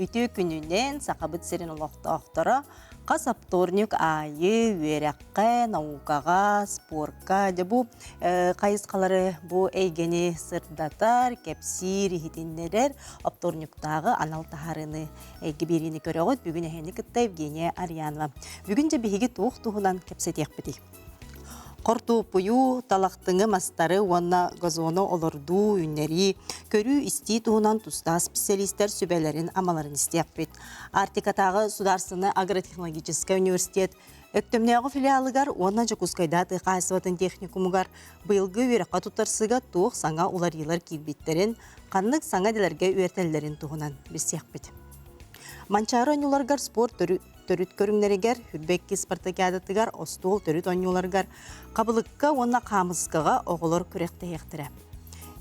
Үтү күнүнен сақабыт серин олоқтоқтора қас апторник айы, вераққа, наукаға, спортқа. Бұл қайысқалары бұл әйгені сырдатар, кәпсир, хитиннерер апторниктағы анал тахарыны әйгеберіні көріғыт. Бүгін әйені кітті Евгения Арьянова. Бүгін же бігігі туық туғынан кәпсетек бітей. Қорту пойу талақтыңы мастары уанна газоны олырду үннері, көрі істей туғынан тұста специалистер сөбәлерін амаларын істеп бет. Артикатағы Сударсыны агротехнологический университет өктөмнеғы филиалыгар уанна жакускайда тыйқасыватын техникумыгар бұйылғы вераққа тұтарсыға туық саңа олар-елар келбеттерін, қанлық саңа делерге үйертелерін туғынан берсек бет. Манчары ойнуларгар спорт төрүт көрүңнерегер, хүрбекки спартакиадатыгар, остуол төрүт ойнуларгар, қабылыққа онна қамызқыға оғылар күректі ектірі.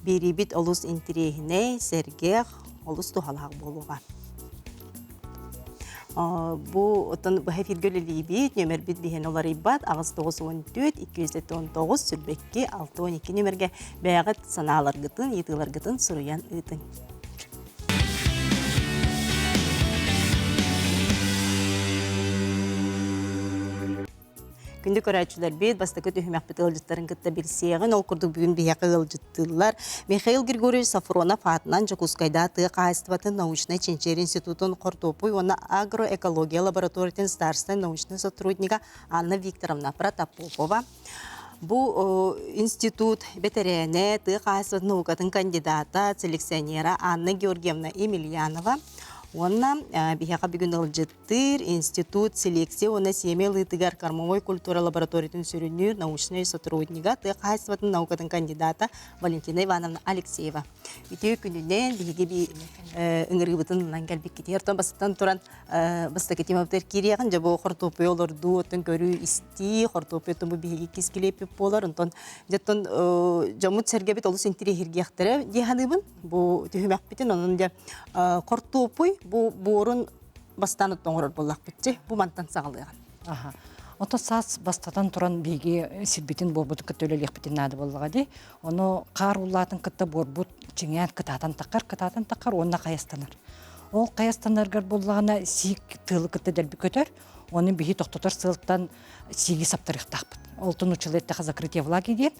Беребит олус интерегіне, сергех, олус тухалақ болуға. Бұл хәфиргөлі бит, нөмір бит бейін олар ибат, ағыз 914-219 сүрбекке 612 нөмірге бәғіт саналар ғытын, етілар ғытын, сұруян ұйтын. Күнді көрәтшілер бет, басты көті хүмәқпет ылжыттарын күтті білсеғін, ол күрдік бүгін бейақы ылжыттылар. Михаил Григорьевич Сафронов атынан Жакускайда тыға қайыстыватын научный Ченчер институтын Қортопуй, оны агроэкология лабораториятын старший научный сотрудника Анна Викторовна Протопопова. Бұл институт ветераны тыға қайыстыватын наукатын кандидата, селекционера Анна Георгиевна Емельянова. Онна бияқа бүгін ылжыттыр институт селекция, оны семел ытыгар кормовой культура лабораториятын сүрінер научный сотрудника, тықайсыватын наукатын кандидата Валентина Ивановна Алексеева. Үтеу күнінен бейге үңіргібітін лангәлбек кетер. Тон басыттан тұран баста кетемаптар кереғін, жабы қортопы олырду, оттын көрі істі, қортопы оттын бұл бейге кескелепіп болар. Онтон жаттон жамыт сәргебет олыс интері хергектері деханыбын, бұл түйімәк бітін, оның де қортопы bu borun bastan ötüngör bollak bitçi bu mantan sağlayan. Aha. Ото сас бастатан туран биги сирбитин борбут көтөлөлөк битин нады болгады. Оны кар улатын кытта борбут чиңян кытатан такар онна каястанар. Ол каястанаргар болгана сик тылы кытта дерби көтөр. Оны биги токтотор сылтан сиги саптарыктак. Олтун училетте закрытие влаги ден.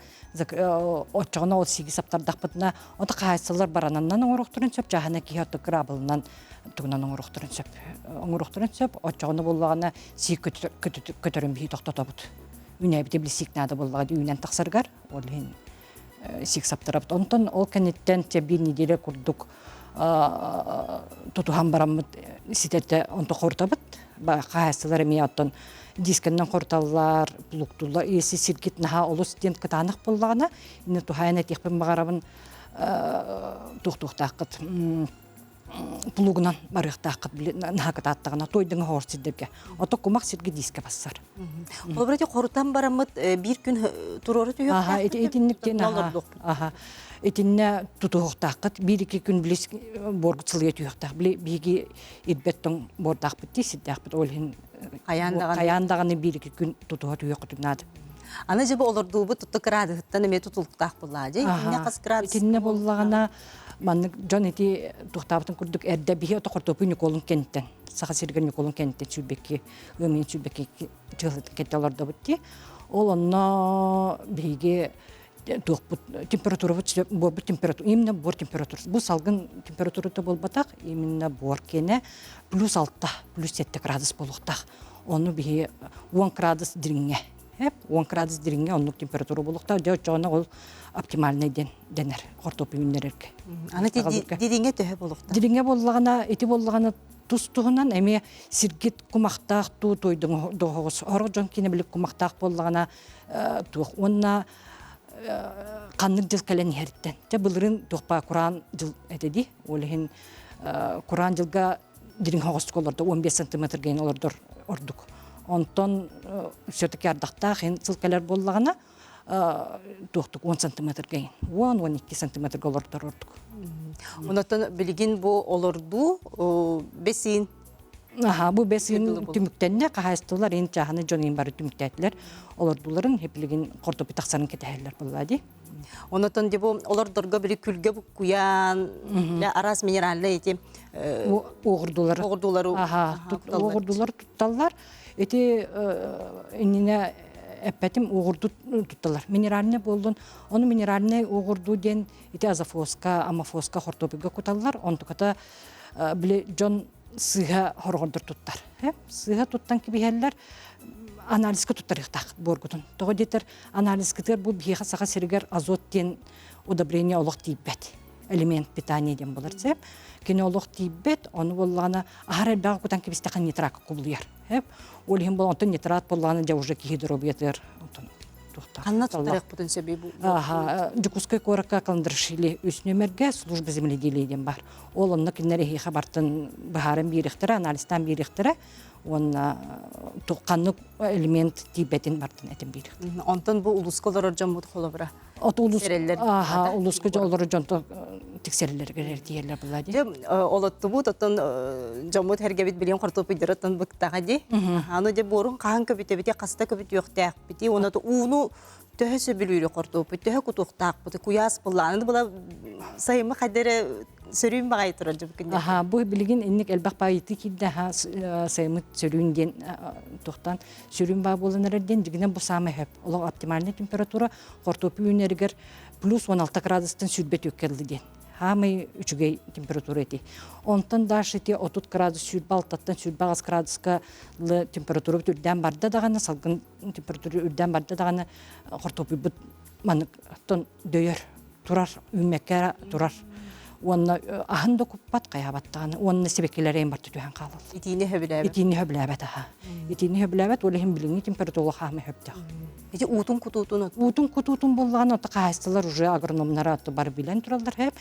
Очогона ол сиги саптардакпытына ота кайсылар барананнан оңуруктурун сөп жахана кийотто крабылынан тугунан оңуруктурун сөп очогона болгана сик көтөрүн биги токтотобут. Үнөбүтө билсик нада болгады үнөн таксаргар ол сик саптарап. Онтон ол кенеттен те бир неделе курдук тутухан барамыт ситетте онто кортабыт. Кайсылар мияттан дискеннен корталлар, плуктулар, эси сиргит наха олус стент кытанак боллагана, ине тухайна техпен багарабын тухтактакыт плугунан барыктакыт наха кытаттагына тойдың хорсидерге. Ото кумак сирги диске бассар. Ол бирде корутан барамыт бир күн турору түйөк. Аха, этинниктен аха. Этинне тутуктакыт бир-iki күн билес боргуцылыя түйөктак. Биги ирбеттен бордак битти сиддак бит олин каяндаганы бир-iki күн тутуга түйөк нады. Аны жебе олордубу туттукрадыттан эме тутулуктак буллады. Инне каскырат. Этинне боллагана маннык жон эти туктабытын күрдүк эрде бихи отокортопу Николун кенттен. Саха сирген Николун кенттен чүбекки, өмин чүбекки чыгылып кетелерде битти. Ол онно биге температура бор температура именно бор температура. Бу салгын температурада болбатак именно бор кене +6 +7 градус болуктак. Оны биги 10 градус диринге. 10 градус диринге онлук температура болуктак. Жона ол оптимальный денер кортоп үйүннерерге. Аны диринге төһө болуктак. Диринге боллагана эти боллагана тустугунан эме сиргит кумактак туу тойдуң догос. Орго жон кине билип кумактак боллагана тух онна каннык жыл кален херттен. Те былырын тухпа Куран жыл этеди. Олехин Куран жылга дирин хогостуколордо 15 см гейн олордор ордук. Онтон все-таки ардакта хен жылкалар боллагана тухтук 10 см гейн. 10-12 см олордор ордук. Онотон билигин бу олорду бесин. Аха, бу бесин түмүктенне кахастылар эн чаханы жонин бары түмүктәтләр. Олар буларын хеплеген кортопи таксарын кетәһәлләр булады. Онотон дебу олар дорга бiri күлге бу куян, арас минераллы эти Оғырдулар. оғырдулары. Оғырдулар тутталлар. Эти инне эппетим оғырду тутталлар. Минеральный болдун. Оны минеральный оғырду ден эти азофоска, амофоска хортопига куталлар. Онтуката биле жон сыга хоргордур туттар. Сыга туттан кибихеллер анализге туттарыктак боргутун. Того детер анализгетер бу биха сага сергер азот ден удобрение олох тийбет. Элемент питания ден болар сеп. Кене олох тийбет, оны боллана ахар элбага кутан кибистахан нитрак кублуяр. Олихин бол онтон нитрат боллана жа уже кихидробиятер. Канна туттарык бутун себеби бу. Жукускай коракка каландыршили үснөмерге служба земледелия ден бар. Ол онны киннери хабартын бахарын бирихтера, анализтан бирихтера. Он туққанлық элемент тибетин бартын этим бирик. Онтон бу улускалар жамут холобра. Улуска жоллары жонто тексерилерге диерлер булади. Олотту бу тотон жамут хергебит билен картопы дыратын быктага ди. Аны де борун каан көбүтө каста көбүт жоктак бити. Оноту уну төһөсө билүүрү картопы төһө кутуктак бути куяс булланы була сайымы кадере сөрүн багай турар жабыкын. Бу билген инник элбак байты кидде сайымы сөрүн ден токтан сөрүн ба боланарден жигинен бу самы хөп. Ол оптимальный температура картопы үнергер плюс 16 градустан сүрбет өккелди ден. Хамы 3 температура эти. Онтан даш эти 30 градус сүрбе алтаттан сүрбе 20 градуска температура үрден барда даганы салгын температура үрден барда даганы картопы бут манык тон дөйөр турар үмеккера турар. Онна ахында куппат каябаттаганы онна себекелерен бар түтүһән калыл. Итине хөбүләбе. Итине хөбүләбет аха. Итине хөбүләбет олехин билинги температура хамы хөптәк. Эти утун кутутун. Утун кутутун булган ата кайсылар уже агрономнар аты бар билен туралар хеп.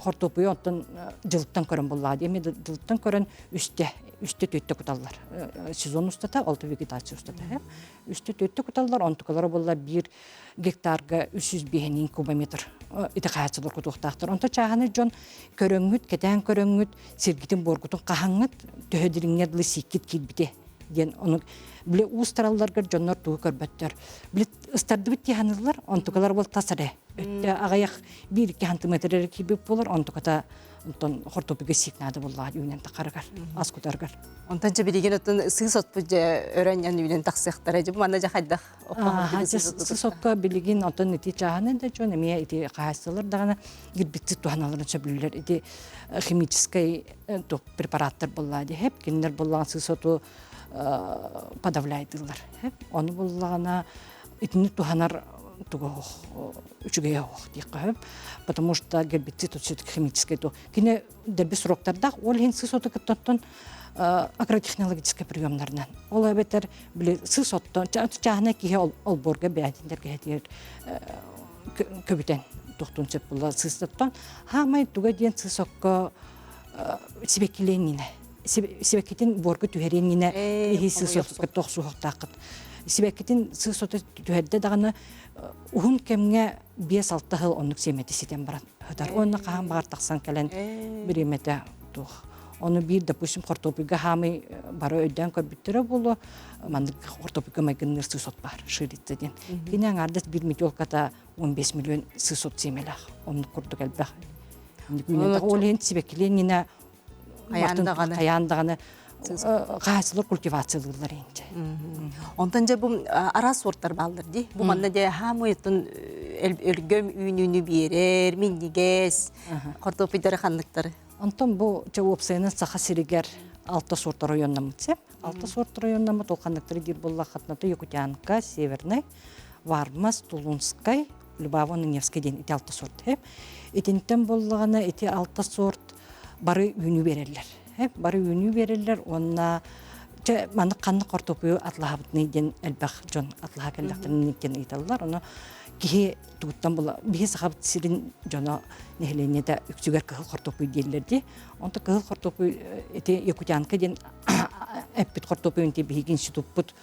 Хортопу оттан жылыттан көрөн буллады. Эми жылыттан көрөн үстө төттө куталлар. Сезон устата, алты вегетация устата хеп. Үстө төттө куталлар, онтукалар булла 1 гектарга 300 кубометр. Ите кайсылар кутуктактыр. Онта чаганы жон көрөңүт, кетен көрөңүт, сергитин боргутун кахаңыт, төһөдириңер лысикит килбите. Ген оны биле устаралларга жоннор туу көрбөттөр. Биле ыстарды битти ханылар, онтукалар бол тасаре. Өттө агаяк 1-2 сантиметр кибип болор, онтуката онтон хортопиге сигнады буллар үйнен такаргар, ас кутаргар. Онтан же билеген оттон сыйсот бuje өрөннен үйнен таксыктар же мана жахайдах. Сыйсотка билеген онтон ити чаганы да жон эме ити кайсылар дагана гирбитти туаналарын сөбүлөр ити химический препараттар буллар деп киндер булган сыйсоту подавляйдылар. Оны буллагана итини туханар туго үчүгө ох диккеп, потому что гербицид все-таки химический то. Кине дерби сроктарда ол хин сысоты кыттон агротехнологический приемнардан. Ол абетер биле сысоттон чагына кие ол борга бәдиндерге дер көбүтен токтун сеп була сысоттон. Хамай туга ден сысокко сибекиленине. Сибекитин борга түһәреннине сысотка тохсуктакыт. Сибекитин сысоты түһәрдә даганы ухун кемге 5-6 жыл онлук семети ситен барат. Хатар онна каһан багар таксан келен биремете тух. Оны бир допустим картопига хамы бары өйдән көрбүттөрө болу. Мандык картопига магынныр сысот бар ширитседен. Кинен ардас 1 миллионката 15 миллион сысот семелах. Оны курдук элбах. Олен сибекиленине Каяндаганы кайсылар культивациялар инде. Онтан же бу ара сорттар балдыр ди. Бу манда же хамыйтын өлгөм үйнүнү берер, миннигес, картопидер ханныктары. Онтан бу жауапсайны саха сиригер 6 сорт районна мытсеп, 6 сорт районна мыт ханныктары дир булла хатната Якутянка, Северный, Вармас, Тулунскай, Любавоно-Невский ден 6 сорт. Этинтен буллагана эти 6 сорт бары үйнү берерлер. Бары үйнү берерлер, онна маны канны картопу атлахабытны ден элбах жон атлаха келдактырын кен ыйталлар. Оны кихи тугуттан була бихи сахабыт сирин жона нехленеде үксүгер кыхыл картопу диерлерди. Онта кыхыл картопу эти Якутянка ден эппит картопу үнте бихигин сутуппут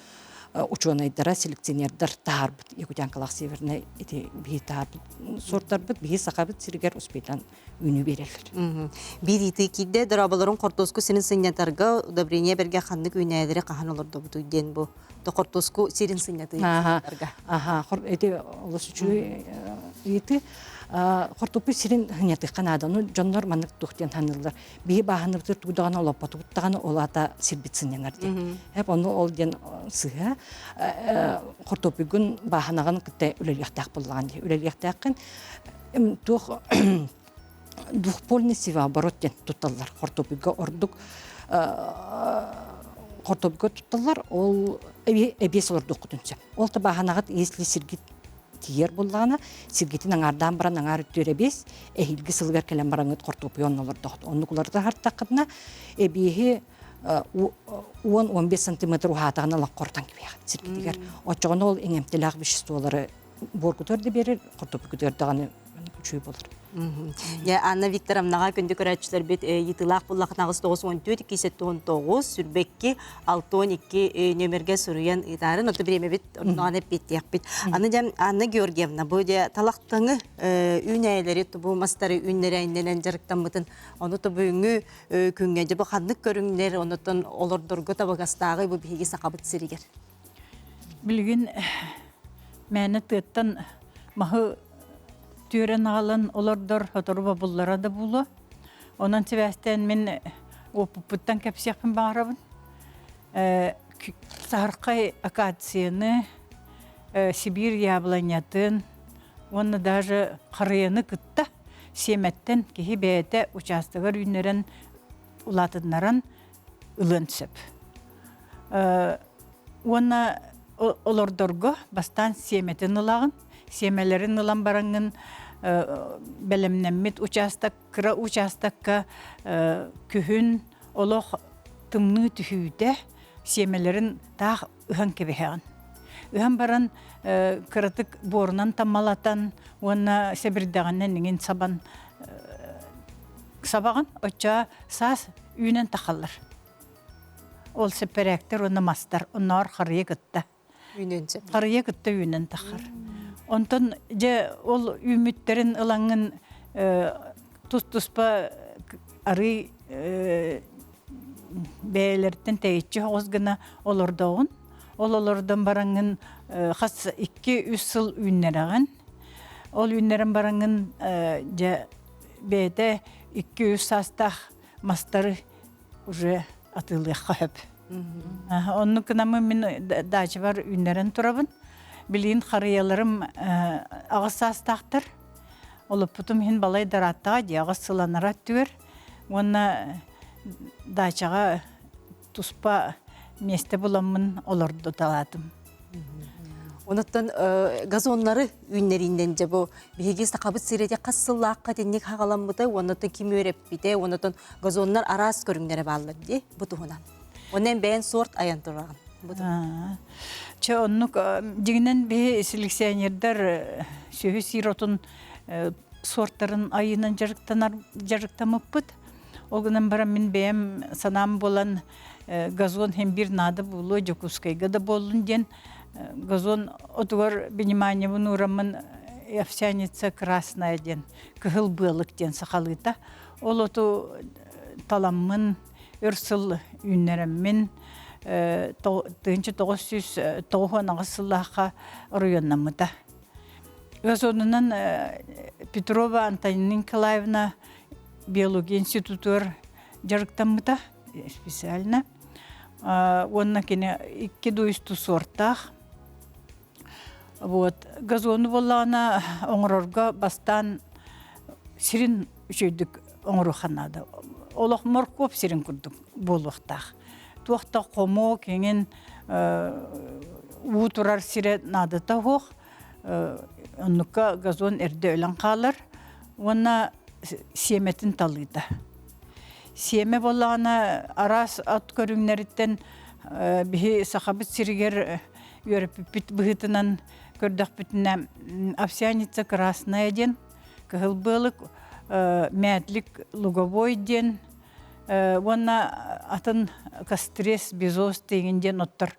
ученыйдара селекционердар таарбыт Якутянкалах Северный эти бихи таарбыт сорттарбыт бихи сахабыт сиригер успейтан үйнү берелер. Бир ити кидде дырабаларын кортоску сенин сыннятарга удобрение берге ханнык үйнәдере кахан олорду буту ден бу. онто кортуску сирин сынняты. Ага, эти лосучу ити хортупы сирин хнеты канада, ну жоннор маннык тухтен ханылдар. Бии баханыптыр тудагана олоппа туттагана олата сирбитсиннер ди. Хеп оны ол ден сыга хортупыгын баханаган кытта үлелектак булган ди. Үлелектакын тух двухпольный севооборот ден тутталлар. Хортупыга ордук хортупыга тутталлар, ол эбес ордук күтүнсө. Ол та баханагат если сиргит тиер буллана сиргитин аңардан баран аңар төребес эхилги сылгар келен бараңыт кортупу оннолордо оннукуларда хартакына эбихи 10-15 сантиметр ухатагына лаккортан кибега сиргитигер очогон ол эңемтелак веществолары боргуторды берер кортупу көтөрдөганы күчүй болор. Я Анна Викторовнага күндө көрәчләр бит йытылак буллак 914 279 сүрбекки 612 нөмерге сүргән идарын оты биреме бит онаны биттек бит. Аны дем Анна Георгиевна бу де талактыңы үнәйләре тубу мастары үннәрәйнән жарыктан бутын аны то бүгүнгү күнгәнҗе бу ханнык көрүңнәр онотон олордорго табагастагы бу биги сакабыт сиригер. Билген мәне тыттан махы Түрен алын олордор хоторуба буллара да булу. Онан себәстен мен опуттан кепсияпын бағарабын. Сарқай акацияны, Сибир яблонятын, оны даже қарыяны кытта семеттен кехи бәйті участығыр үйнерін улатынларын ылын түсіп. Оны олордорго бастан семетін ылағын, семелерин ылан бараңын белемнеммит участок, кыра участокка күхін олох тымны түхүйді семелерин тақ ыхан кебехеған. Ыхан баран кыратык борунан тамалатан, оны себірдеғаннен неген сабаған, оча сас үйнен тақалыр. Ол сеперектер, оны мастар, онар қарыя кытта. Қарыя кытта үйнен тақыр. Онтон же ол үміттерін ылаңын тұс-тұспа ары бәйлерден тәйітші оғызгына олордауын. Ол олордан бараңын қас 2-3 сыл үйнераған. Ол үйнерін бараңын же бәйді 2-3 састақ мастары уже атылыққа хөп. Онны кынамы мен дачы бар үйнерін тұрабын. Билин харыяларым ағысастақтыр. Олып бұтым хин балай дараттаға диағыз сыланара түгер. Оны дачаға туспа месте буламын оларды талатым. Онуттан газоннары үйнерінден же бұл бігіз тақабыт сиреде қассыллаққа деннек хағаламбыды, онуттан кем өреп біде, онуттан газоннар арас көріңдері балыр де бұтығынан. Онен бәйін сорт аян тұраған. Че оннук дигинен бе селекционердер сөйі сиротун сорттарын айынан жарықтамыппыт. Олгынан бара мен бәйім санам болан газон hem bir nada bulu Jokускайга да болун ден газон отугар внимание bunu урамын овсяница красная ден кыгыл былык ден сахалыта. Ол оту таламмын өрсыл үннереммен тынчы 909 ағысыллаққа районнамыда. Газонынан Петрова Антонина Николаевна биология институтур жарықтамыда специально. Онна кене 200 сорттах. Вот газоны боллана оңрорга бастан сирин үшөйдүк оңроханада. Олох моркоп сирин курдук болуктах. Туақта қомо кенген уутурар сире надыта хоқ. Оннука газон әрді өлін қалар. Онна семетін талыйда. Семе болағына арас ат көріңнеріттен бігі сақабыт сиригер өріппіт бұғытынан көрдіқ бүтіне овсяница красная ден, кығыл бұлық, мәтлік луговой ден, онна атын кастрес, безос дегенден оттыр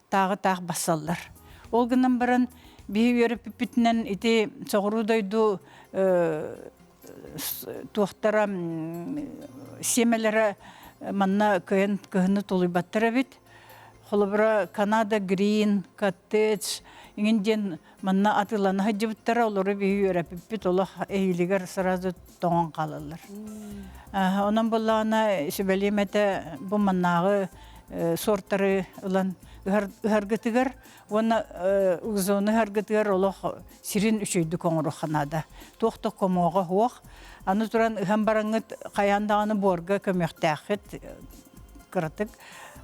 тағы басалар. Ол гынан баран бігі өріппітінен ите соғырудайды туақтара семелері манна күйін толыбаттыра бет. холобра Канада Грин, Коттедж, ингенден манна атыланы хаджыбыттара олары бейі өрәпіппет олы эйлигер сразу тоңан қалалар. Онан боллағына сөбәлемәті бұл маннағы сорттары ұлан үхаргытыгар, оны ұғзоны үхаргытыгар олық сирин үшөйді коңыру қанада. Тоқты комоға хуақ, аны тұран үхан бараңыт қаяндағаны борға көмектәқет кырытык,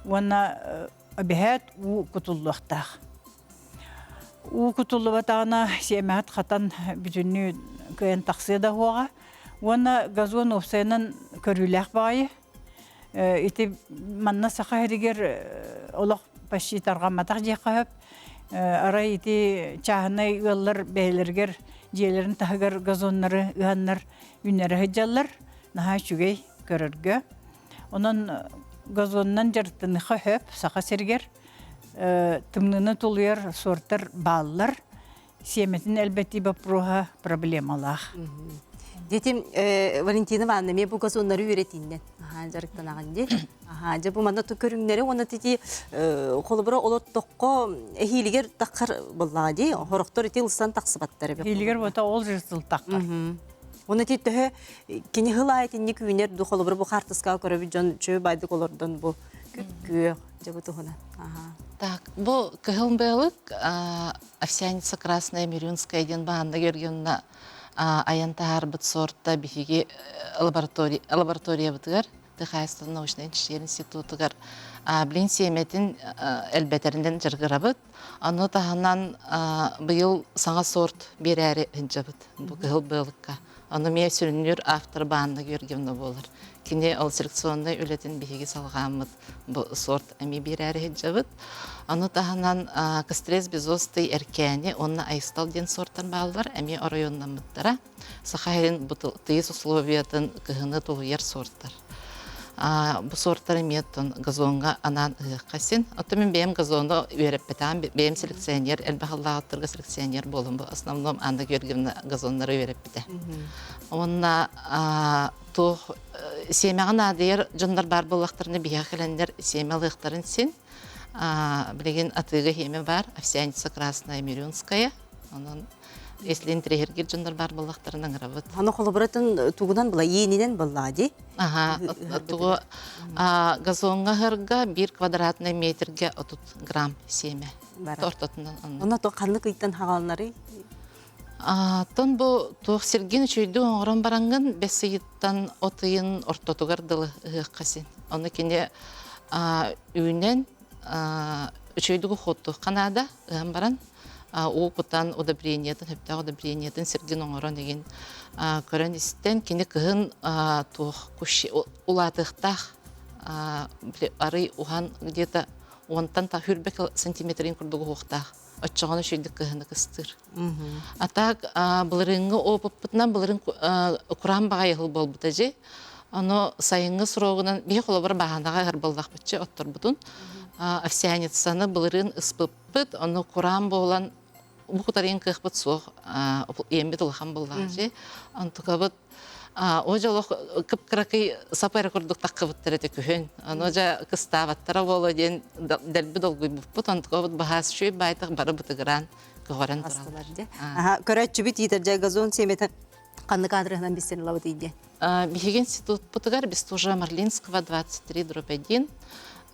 оны обихәт у кутуллуқтақ. У кутуллубатағына семәт қатан бүтінні көйен тақсыда хуаға, оны газон опсайынан көріләқ бағайы, ити манна сақа әрігер олық паши тарғаматақ жеқағып, арай ити чағынай ұллар бәйлергер жиелерін тағығар газонлары ұғанлар үнері хыджалар, наға шүгей көріргі. Онын газоннан жарттыны қағып, сақа сергер, тымныны толуяр сорттар баллар, семетін әлбәтті бапруға проблемалақ. Детим Валентина Ивановна, мен бұл газонлары үйретейінден. Жарықтан ағын де. Жабы манда көріңдері, оны тети қолыбыра олоттоққа әхейлігер таққар боллаға де, хорықтар еті ұлыстан тақсы баттары. Әхейлігер бота ол жүрсіл таққар. Оны тетті кені ғыла айтын не күйінер, қолыбыра бұл қартысқа көрі жон чөй байды қолырдан бұл күйі жабы тұғына. Так, бұл кығылбайлық овсяница красная мирюнская ден бағанда кергенна аянтар бит сорта бихиги лаборатория битгар Техасстан научный институтыгар блин семетин элбетеринден жыргырабыт. Аны таханан быйыл саңа сорт берәре хинжабыт. Бу кылбылыкка. Аны ме сүрүнүр автор баанда көргөндө болор. Кине ал селекционный үлетин бихиги салгамыт. Бу сорт эми берәре хинжабыт. Аны таханан кастрез безосты эркәне, онна айстал ден сорттан балдар, эми районнан мыттара. Сахарин бутыл тыйыс условиятын кыгыны толуяр сорттар. Бу сорттар меттон газонга анан касин. Отмен бем газонда вереппетан бем селекционер, элбахаллааттырга селекционер болум. Бу основном анда көргөн газоннары вереппете. Онна то семяган адер жондар бар болактарны бияхелендер семялыктарын син. Билеген атыгы хеме бар, овсяница красная мирюнская. Онун если интригер жондар бар болактарынан работ. Аны колобратын тугунан була, енинен була ди. Тугу газонга хырга 1 квадратный метрге 30 грамм семе. Тортотунан. Она то канлык ыйттан хагалнары. Тон бу тух сергин чүйдү оңрон баранган бесыйыттан отыйын ортотугар дылы касин. Оны кине үйнен чүйдүгү хотту Канада баран у кутан удобрениятын хепта удобрениятын сергин оңрон деген көрөн истен кине кыгын тух куши улатыктах ары ухан где-то онтан та хүрбек сантиметрин курдугу хоктах. Отчоғаны шүйдік кіғыны кістір. Атақ бұлырыңы опыппытынан бұлырың құран бағайығыл бол бұта же. Оны сайыңы сұрауғынан бей қолы бір бағандаға ғыр болдақ бұтчы оттыр бұтын. Овсяницаны бұлырың ұспыппыт, оны құран болан бұқытарың қықпыт соқ ембет ұлған болдақ же. Антыға бұт о жолох кыпкыракый сапайра курдук таккыбыттыр эте күһүн. Аны жа кыстабаттара боло ден делби долгуй буппут антыгы бахас шүй байтык бары бутыгыран көгөрөн туралар. Көрөчү бит итер газон семете канны кадрынан бисен лабыт иде. Бихиген институт бутыгар Бестужа Марлинского 23/1.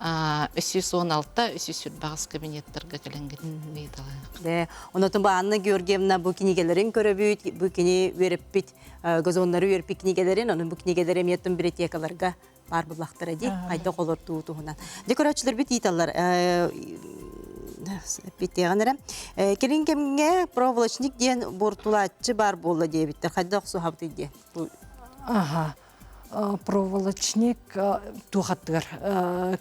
316 300 багыс кабинеттерге келенген бейталайык. Онотун Анна Георгиевна бу кинигелерин көрөбүт, бу кини вереппит газоннары верпик кинигелерин, анын бу кинигелери меттен библиотекаларга бар булактар ди, айда колортуу тугунан. Декоратчылар бит италар биттегенере. Келингемге проволочник ден бортулатчы бар болду дебиттер. Кайда оксу хабыт иде. Проволочник тухаттыгар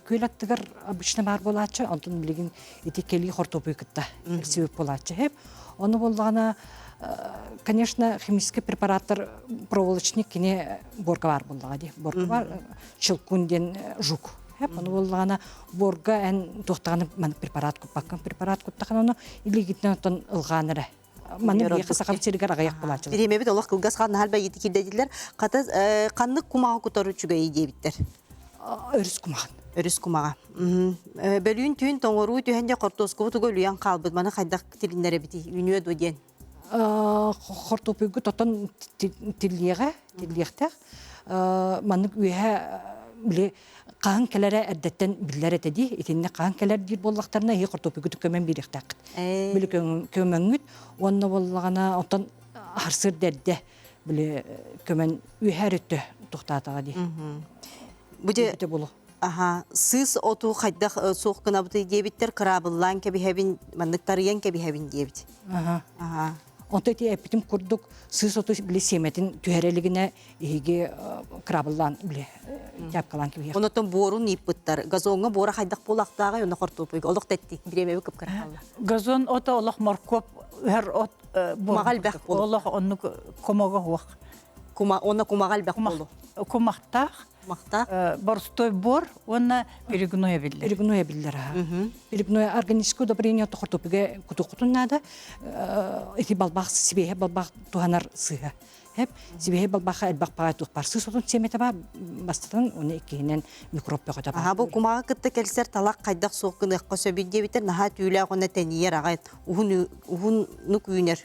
күйлаттыгар обычно бар болачы, антон билген этикели хортопыкытта себеп болачы хеп. Оны болгана, конечно, химический препараттар проволочник кине борга бар болгана ди. Борга бар чылкунден жук. Хеп, оны болгана борга эн тохтаганы препарат купаккан препарат куттакан оны илигитнен тон ылганыры. Маны бияқы сақап серігер ағаяқ болачылар. Биреме бит олақ кылгас қаны халба еті келдеділер. Қанны кумағы күтары чүгей дейбіттер. Өріс кумағын. Өрүс кумага. Бөлүн түн тоңору түһәндә кортоскопы тугы люян калбыт. Мана хайдак тилиннәре бити. Үнүе дуден. Хортопугу тотон тиллиягтах маннык үһә биле каан келере эрдеттен биллер этеди итинне каан келер дир боллактарына хи хортопугу көмөн бирихтак биле көмөнгүт онно боллагана отон харсыр дерде биле көмөн үһәрөттө туктатага ди Буде болу Ага, сыз оту хайдах соқ кына бути дебиттер крабыллан кеби хабин манныктарыян кеби хабин дебит. Ага. Онтети эпитим курдук сысоту биле семетин түһәрелигине иге крабыллан биле япкалан кеби. Онотон борун иппыттар. Газонга бора хайдах болактага йона кортопуйга олық тетти. Биреме көп крабалла. Газон ота олох моркоп хер от Кумагал бэх болу. олох онну комого хуак. Она кумагал бак болу. Кумахтах Махта. борстой бор онна перегноя билди. Перегноя биллер. Перегноя органическое удобрение то хортопуге кутукутун нада эти балбах сибе балбах туханар сыга. Хеп сибе балбаха элбах пага тухпар сысотун семетаба бастан уны экенен микроб бөгөтө Ага, бу кумага кытты келсер талак хайдах соқ кына косо дебиттер наха түйлә гына тениер агайт. Ухун нук үйнер.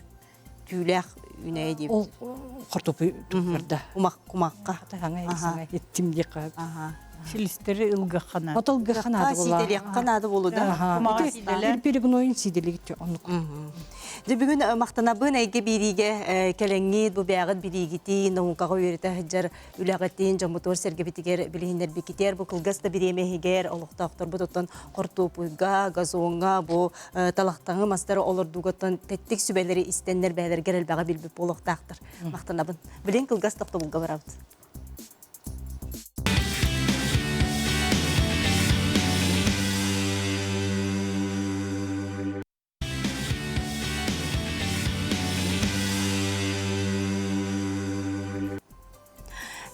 Түйлә үнәй дип. ол хортопу тухарда. Кумакка. Тагаңа исеңе еттим дика. Ага. Филистери ылгахана. Отол гахана була. Сиделек канады болу да. Кумага сиделер. Перегноин сиделигит онук. Бүгін мақтанабын әйге бириге кәләңгет бу бәғыт бірігіті, наукаға өйреті хыджар үләғеттен жамутор сәргебетігер білігіндер бекетер, бұл кылғаста біремегер, олықтақтыр бұтыттан қортопуйға, газонға, бұл талақтаңы мастары олырдуғаттан тәттік сүбәлері істенлер бәлер герел бәға білбіп олықтақтыр. Мақтанабын. Білен кылғастақты бұлға барабыз.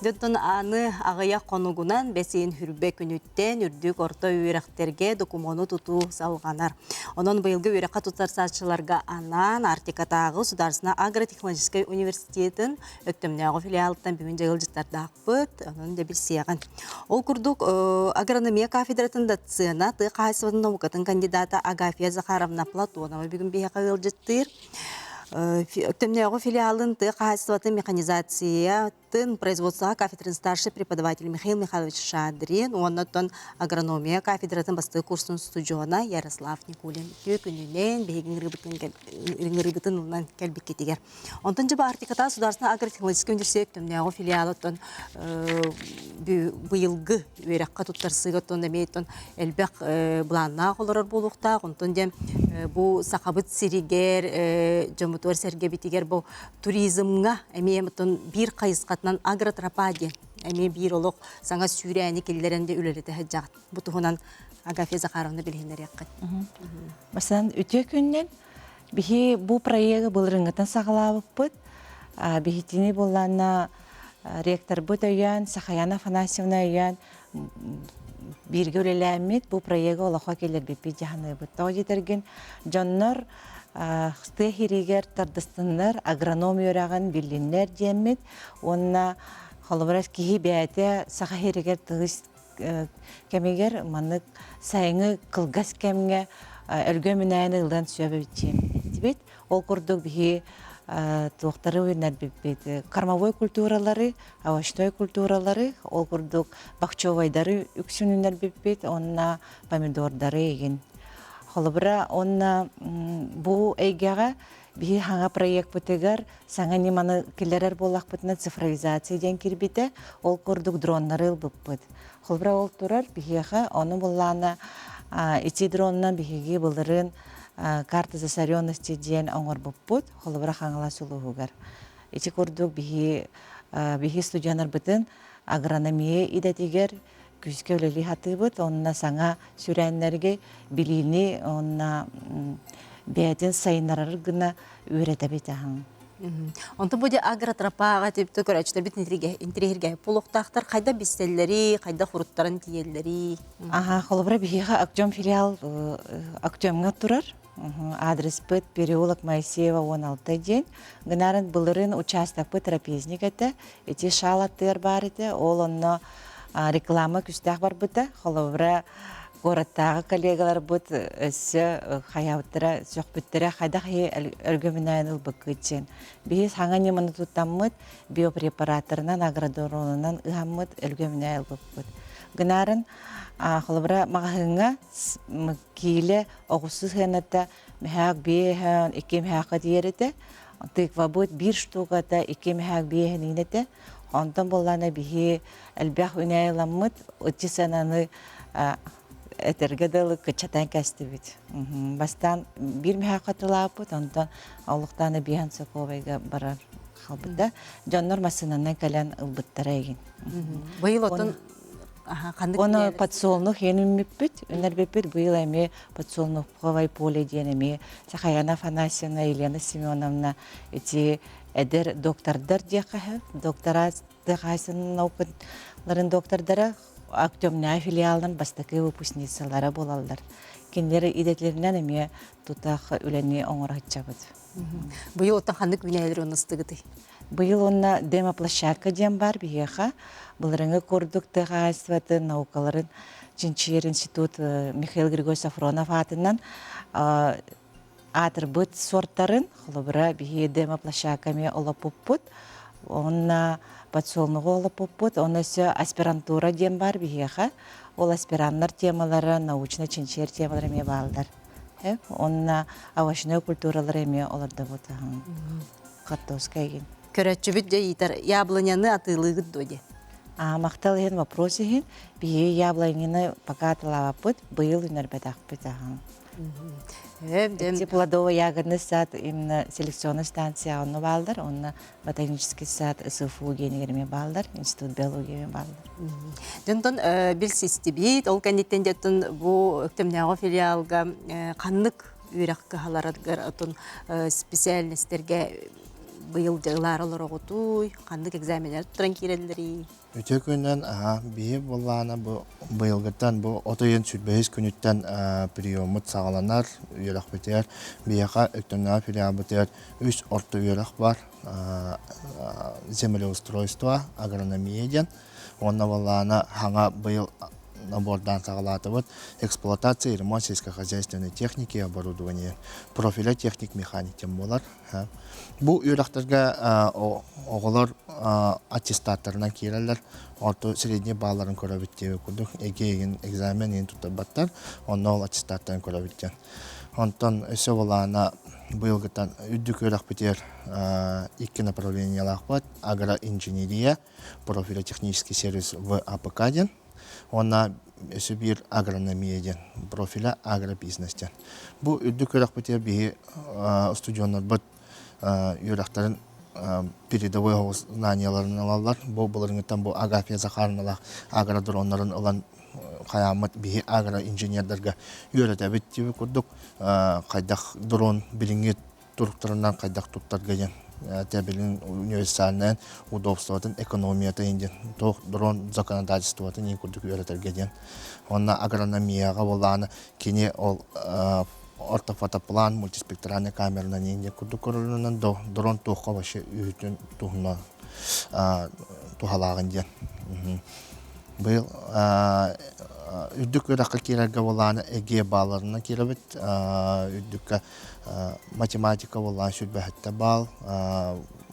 Дөттін аны ағыя қонуғынан бәсейін хүрбе күніттен үрдік орта үйректерге документу тұту салғанар. Онын бұйылғы үйрекқа тұтар сатшыларға анан Артикатағы Сударсына агротехнологический университетін өттімнәғы филиалыттан бүгін жайыл жыттарды ақпыт, онын да бір сияған. Ол күрдік агрономия кафедратын датсына тұқ қайсыватын наукатын кандидата Агафия Захаровна Платонова бүгін бейі қағыл жыттыр. Октябрьнего филиалын Хасватын механизация производства кафедрын старший преподаватель Михаил Михайлович Шадрин, оннан агрономия кафедратын басты курсын студиона Ярослав Никулин. Күнінен бейгін рыбытын ұлынан кәлбік кетегер. Онтан жаба Артиката Сударсына агротехнологический университет Октябрьнего филиалытын бұйылғы өрәққа тұттарсыға мейтін әлбәқ бұланна қолырар болуқта. Онтан жем бұл сақабыт сиригер, жамытуар сәргебетігер бұл туризмға әмейемітін бір қайысқатынан агротропадия. Әме бір олық саңа сүйрәні келдерінде үлелеті әджағыт. Бұтығынан Агафия Захаровна білгендер яққат. Мәсәлән, үтө күннен бихи бу проекты былырыңгытын сағалабып бұд. Бихитини боллана ректор бұд өйен, Сахаяна Афанасьевна өйен бірге өлеләмет бу проекты олаққа келер бепі жағаны бұд. Тау жетерген жоннар хысты хиригер тардыстынлар агрономия өрағын билинлер жемет. Онна холобрас кихи бәйті саха хиригер тығыз кәмегер манық сайыңы қылғас кәмге өлгө мүнәйіні ұлдан сөйбі бітчем. Ол күрдік бігі туақтары өйнер біппеді. Кормовой культуралары, овощной культуралары, ол күрдік бақчовайдары үксінінер біппеді, онна помидордары еген. Холобра онна бу эйгега бии ханга проект бүтегер саңа неманы келерер болақ бүтіне цифровизация ден кирбите, ол көрдік дроннары бұппыд. Холобра ол турар бииға оны болланы ити дроннан бииги бұлырын карта засоренности ден оңыр бұппыд, холобра хаңала сұлуғығар. Ити көрдік бииги студиянар бүтін агрономия идетігер күзге өлелі хатыбыт, онына саңа сүрәнлерге біліні, онына бәден сайынарар гына үйреті бет ағын. Онты бұде агротропаға тепті көрәчтер бит интерегерге полуқтақтар қайда бестелері, қайда құруттарын тиелері? Қолыбыра бейіға Актем филиал Актемға тұрар. Адрес бұд переулок Моисеева 16 ден. Гынарын бұлырын участок бұд трапезник әті. Эти шалаттыр бар еті. Ол онына реклама күстәк бар бұта, холовра гораттағы коллегалар бұт өссі хаяуттыра, соқпыттыра қайда хай өргөмінайын ұлбыққытчен. Бейіз хаңа неманы тұттаммыд биопрепараторынан, агродоронынан ұғаммыд өргөмінай ұлбыққыт. Гынарын холовра мағahыңа кейлі оғысыз хәнатта мәхәк бейхән, икем хәқы дейіріді. Тыква бұд бір штуғата икем хәк бейхән инеті. Онтан болланы бейі әлбәқ үнайыламмыд, ұтчы сананы этергедалы кычатан кәсті бит. Бастан бир мехақатылап бұд, онтан аулықтаны бейхан соковайға барар қалбында. Жоннор масынанан кәлән ұлбыттара егін. Быйыл отын қандық Оны подсолнух еніммеппіт, үнәрбеппіт бұйыл әме подсолнух пғавай поле денеме, Сахаяна Афанасьевна, Елена Семеновна, эти әдір доктордар дияқағы, докторат дияқайсының наукынларын доктордары Актемная филиалынан бастакы выпускницалары болалдар. Кендері идетлерінен әме тұтақ өләне оңыр атчабыд. Быйыл отын қандық үнәйлер оныстығыды. Быйыл онна демоплощадка дем бар бияқа. Бұларыңы көрдік тағайсываты наукаларын Чинчер институт Михаил Григорий Сафронов атынан атыр бұд сорттарын құлыбыра бие демоплощадкаме олапып бұд. Онна подсолнуғы олып бұд. Онысы аспирантура дем бар бияқа. Ол аспиранттар темалары научный Чинчер темалары ме балдар. Онна авашыны культуралары ме оларды бұд. Қаттаускайген. Көрәтчі бүт дейтер яблоняны атылығыд доде. Мақтал ен вопрос еген, бие яблоняны пока атылава бұд, бұйыл үнербетақ бұд. Эти плодово-ягодный сад, именно селекционный станция он балдар, он ботанический сад СФУ генерами балдар, институт биологии балдар. Жонтон бил систебит, ол кандиттен жеттон бу өктөмнәгы филиалга каннык үйрәккә халарадгар отон специальностьтерге быйыл жылар олар огутуй, каннык экзаменнер туран кирелдери. Өте күннен бие болланы быйылгыттан бу отойын сүрбейіз күніттен приемыт сағаланар үйрәк бітер. Бияқа өктімна филиал бітер. Үш орты үйрәк бар. Землеустройство, агрономияден. Онна болланы хаңа быйыл набордан сағалаты бұд. Эксплуатация и ремонт сельскохозяйственной техники и оборудования. Профиля техник-механиктен болар. Бу үйрәктерге оғылар аттестаттарынан кейлерлер, орты средний балларын көрәбіттегі күрдік, егеген экзамен ең тұтты баттар, онна ол аттестаттарын көрәбіттен. Онтан өсі болағына бұйылғыттан үддік үйрәк бітер екі направлениялақ бат, агроинженерия, профило-технический сервис в АПК-ден, онна өсі бір агрономияден, профиля агробизнестен. Бу үддік үйрәк бітер бігі студионар бұд үйрәқтарын передовой знанияларын алалар. Бұларыңыттан бұл Агафия Захарналақ агродронларын алан қаямыт бейі агроинженердерге үйреті әбеттегі күрдік. Қайдақ дрон біліңе тұрықтарынан қайдақ тұттарға ден. Тәбілін универсальнен удобствоватын экономията енді. Тоқ дрон законодательствоватын ең күрдік үйретерге ден. Онна агрономияға болағаны кене ол ортофотоплан, мультиспектральный камерна ненде күрдік дрон туққа башы үйітін туғына туғалағын ден. Бұл үддік өраққа керерге болағаны әге баларына керебет, үддікке математика болағын сүрбәхетті бал,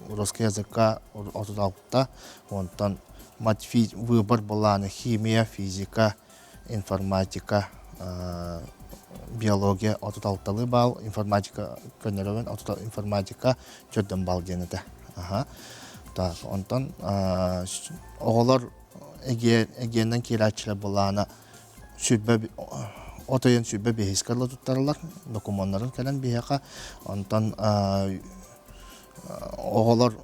русский языкка отудалықта, онтан выбор болағаны химия, физика, информатика, биология отуталталы бал, информатика көнерөбен информатика чөддөн бал денеде. Так, онтан оголор эгенен кирачылар болана сүрбө отойын сүрбө бехискарлы туттарлар, документтарын келен бияка, онтан оголор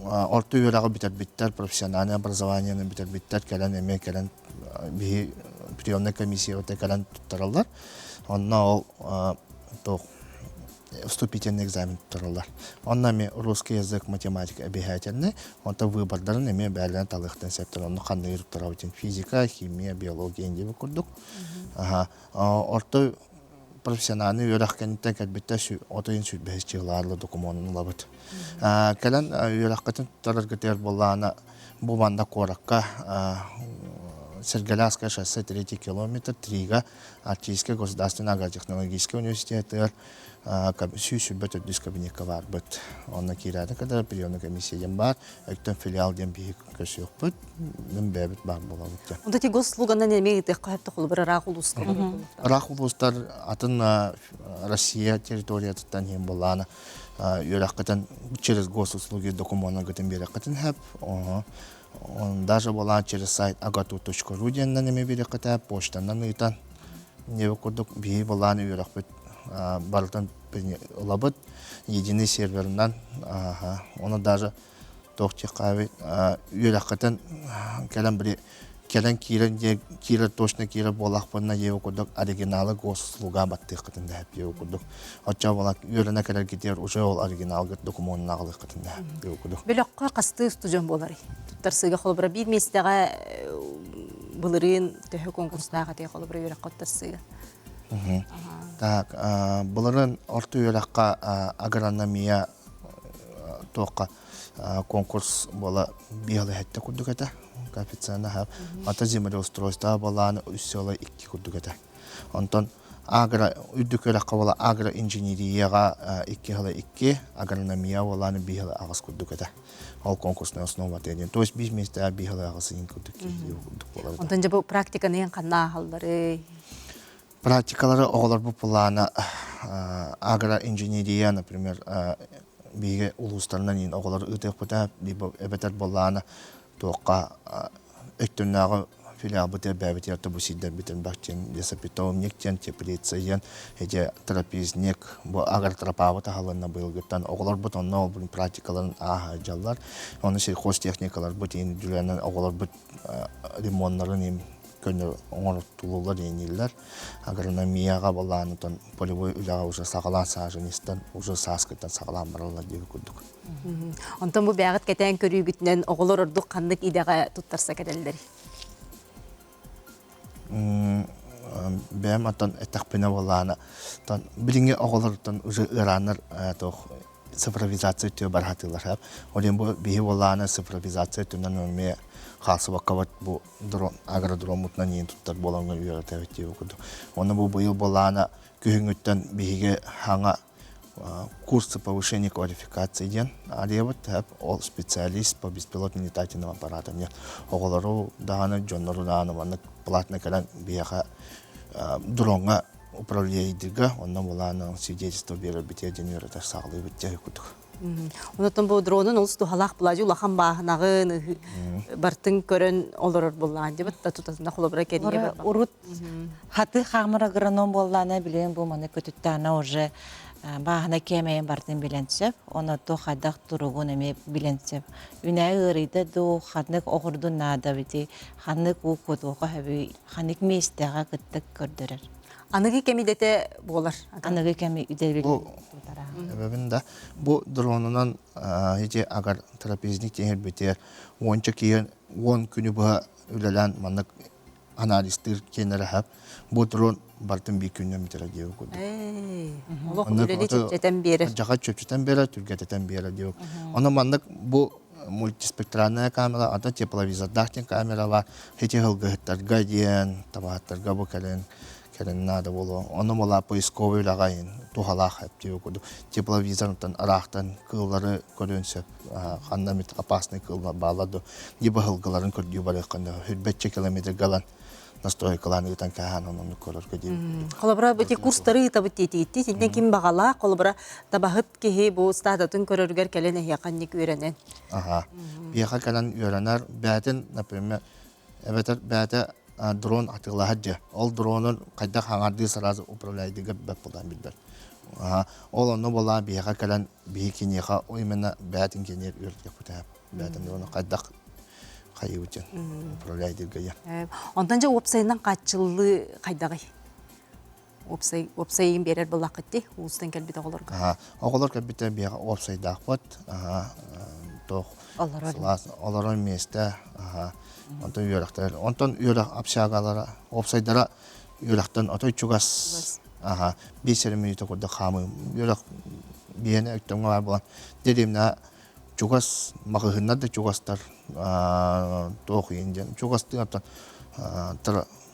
орто үйрагы биттер профессиональное образованияны биттер келен эме келен бии приемная комиссия өте келен туттарлар. Онна ол вступительный экзамен тұрылар. Онна мен русский язык, математика обязательный. Онта выбордарын еме бәлін талықтын сәптір. Онна қанды үйріктір аутин физика, химия, биология ендебі күрдік. Орта профессиональный үйрақ кәнеттен кәлбетті отойын сүрбәз чығыларлы документын лабыд. Кәлін үйрақ қатын тұрар күтер болағына бұл банда қораққа Сергеляское шоссе 3 километр, Трига, Артийский государственный агротехнологический университет, сүйсүбөт өдүс кабинетка бар быт. Онна кирады кадар приемный комиссия бар, өктөн филиал дем бихик көсөк быт, мен бәбит бар бола быт. Онда ти госслуганан эме кайыпты холу бара рахулуска. Рахулустар атын Россия территорияттан хем болана, юраккатан через госуслуги документны гытын береккатын хэп. Он даже была через сайт agatu.ru деннен эме берекката, почтанан ыйтан. Не курдук би боланы юракпыт бартан лабыт единый сервернан, оны даже тоқтиқави юраккатан калам бри келен кирен точно кире болақпына еу курдук оригиналы госуслуга баттык кытында хеп еу курдук. Отча болак юрена келер кетер уже ол оригинал документын агылык кытында еу курдук. Белокка касты студион болары. Туттарсыга холу бара бир местега былырын төһө конкурстага те холу бара юрак коттарсыга. Так, буларын орто юракка агрономия тоққа конкурс бола биялы хетте курдук эте. Официально хап. Ата землеустройство баланы үсселе 2 курдук эте. Онтон агро үдүкөрөккө бола агроинженерияга 2 агрономия баланы биялы агыс курдук эте. Ол конкурсный основа теден. То есть биз месте биялы агысы курдук болар. Онтон жабы практика нен канна халдары. Практикалары оголор бу плана агроинженерия, например, биге улустарынан ин оголор ытык бута либо эбетер баланы тоққа өктөннағы филиал бұты бәбітерді бұ сидер бітін бақчен, десапитовниктен, теплицейен, әде трапезник, бұ ағар трапавы тағалына бұйылғыттан, оғылар бұт, онна ол бұн практикаларын аға жаллар, оны сельхозтехникалар бұт, ені дүләнен оғылар бұт ремонларын ем көнер оңыр тулулар енелер, агрономияға баланытын полевой үліға уже сағалан сажыныстан, уже саскыттан сағалан баралар деп күрдік. Онтон бу бәгыт кетен көрүүгүтүнөн оголор ордук кандык идега туттарса кетелдер. Бәм атын этакпина болана. Тон билинге оголортон уже ыраныр тох цифровизация тө бархатылар хап. Олен бу бии болана цифровизация төнөн өме халсы бакават бу дрон агродрон мутнан ен туттар болгон үйрөтө өтүп окуду. Оны бу быйыл болана күйүнгүттөн биге хаңа курсы повышения квалификации ден, а вот ол специалист по беспилотным летательным аппаратам. Оголору даны, джоннору даны, ванны платный калан бияха дронга управляйдыга, онна буланы свидетельство берер бите денюрата саглы бите кутук. Онотон бу дронун олсту халак булажу лахан баахнагы бартын көрөн олорор булган деп тутасында холобра кедиге Урут хаты хамыр агроном боллана билен бу маны көтүттана уже баахна кемейин бартын биленсеп, оны то хадак туругун эме биленсеп. Үнай ырыйда ду ханнык огурдун нада бити, ханнык укутуга хаби, ханнык местега кыттык көрдөрөр. Аныгы кемидете болар. Аныгы кеми үдебил. Эбебинда бу дронунан хеже агар трапезник теңер битер, онча кийен 10 күнү бу үлелен маннык анализтер кенер хап. Бу дрон бартын 2 күннөн битер деп курду. Олох үлеле жетен бери. Жага чөпчүтен бери, түргететен бери деп. Аны маннык бу мультиспектральная камера, ата тепловизордахтен камера бар. Хеже хылгыттарга ден, табаттарга бу келен надо было. Оно была поисковый лагайн, тухалах деп курду. Тепловизордан арахтан кыллары көрөнсөп, хандамит опасный кылла балады. Либо хылгаларын көрдү бар экканда, 5 километр галан настройкаланы тан кахан оны көрөргө деп. Колобра бити курстары табыт тетити, синден ким багала, колобра табахыт кеһи бу стататын көрөргөр келене яканник үйрөнөн. Бияка калан үйрөнөр, бәтен, например, бәтә дрон атылаһаҗа. Ол дронын кайда хаңарды сразу управляйдыгы бәп булдан билбер. Ол оны була бияка калан бийкинеха именно бәтин кенер үрдәк күтә. Бәтин дроны кайда кайыбычын управляйдыгы я. Ондан жа опсайынан качылы кайдагы. Опсайын берер булакытты, устан келбите оголорго. Оголор келбите бияка опсайдак бот. Тох. Олорон месте. Онтон үйрәктер. Онтон үйрәк апшагалары, опсайдара үйрәктен отой чугас. 5 минут курда хамы. Үйрәк бияне өттөнгө бар булган. Дедимне чугас магыгында да чугастар тох инде. Чугастын оттон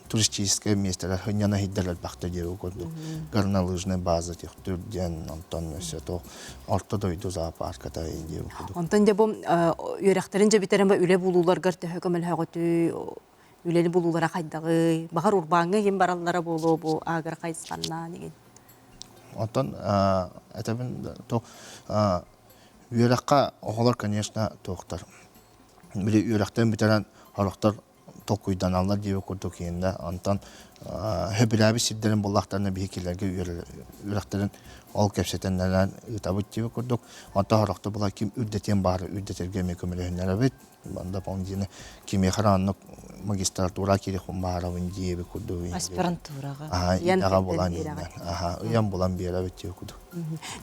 туристическое место, хыняна хиддалар бахта деу курдук. Горнолыжная база тех түрден, Антон все то ортодойду зоопарка та деу курдук. Онтон де бу үрәхтерин жебитерен ба үле булуларгар төһөкөмөл хагыты үлели булулара кайдагы багар урбаңы ким бараллара болу бу агар кайсқанна деген. Антон это то үрәккә оғлар, конечно, тоқтар. Биле үрәктен битерен характар толкуйдан алар дип курдук инде. Антон хөбиләби сиддерен буллактарына бихикиләргә үрәктерен ал кепсетеннән итабыт дип курдук. Anta характар була ким үрдәтен бар, үрдәтергә мекемләнәләр бит. Банда пондины кими хараннык магистратура кире хумбаравын дип курдук. Аспирантурага. Янга булан инде. Ян булан бера бит дип курдук.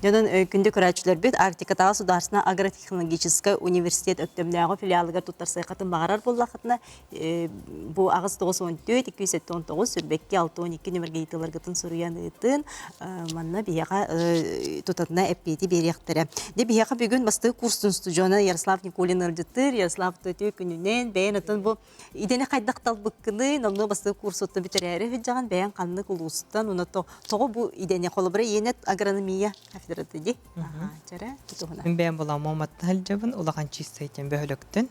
Жонун күндү көрәчләр бит Арктикадагы Сударсына агротехнологический университет өктөмнәгы филиалыгар туттарсай катын багарар буллакытына бу агыс 914 279 сүрбекке 612 нөмерге итилер гытын суруян ытын манна бияга тутатына эппети беректере. Де бияга бүгүн басты курстун студияна Ярослав Никулин ырдыттыр. Ярослав төтө күнүнен бәйен атын бу идене кайдактал быккыны намны басты курсутта битерәре фиҗаган бәян канны кулустан уны того бу идене колыбыры енет агрономия кафедраты ди. Чара тутуна. Мен бәян була Мамат Халҗабын улаган чистайтен бөһөлөктөн.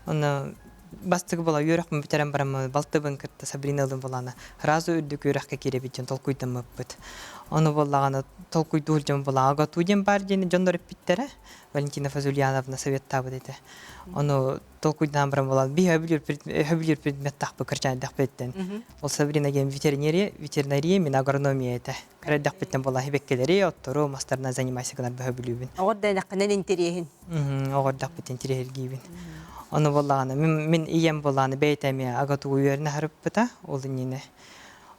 Аны бастыгы була юракмы битерәм барамы балтыбын кытта Сабриналын буланы. Разы үрдүк юракка кире битен толкуйдым мыппыт. Аны буллаганы толкуйдулҗым була агатуҗым бар дени жондорып биттере. Валентина Фазульяновна советтабы диде. Аны толкуйдан барам була би хөбүлүр предмет тахпы кырчан дахпеттен. Ол Сабрина ген ветеринария мен агрономия эте. Кыры дахпеттен була хебеккелери оттору мастерна занимайся гына хөбүлүбүн. Орда накнен интериен. Огор дахпеттен тирергибин. Аны буллаганы мен ием буланы бейтеме агатуу үйөрүнө харып бата ол инине.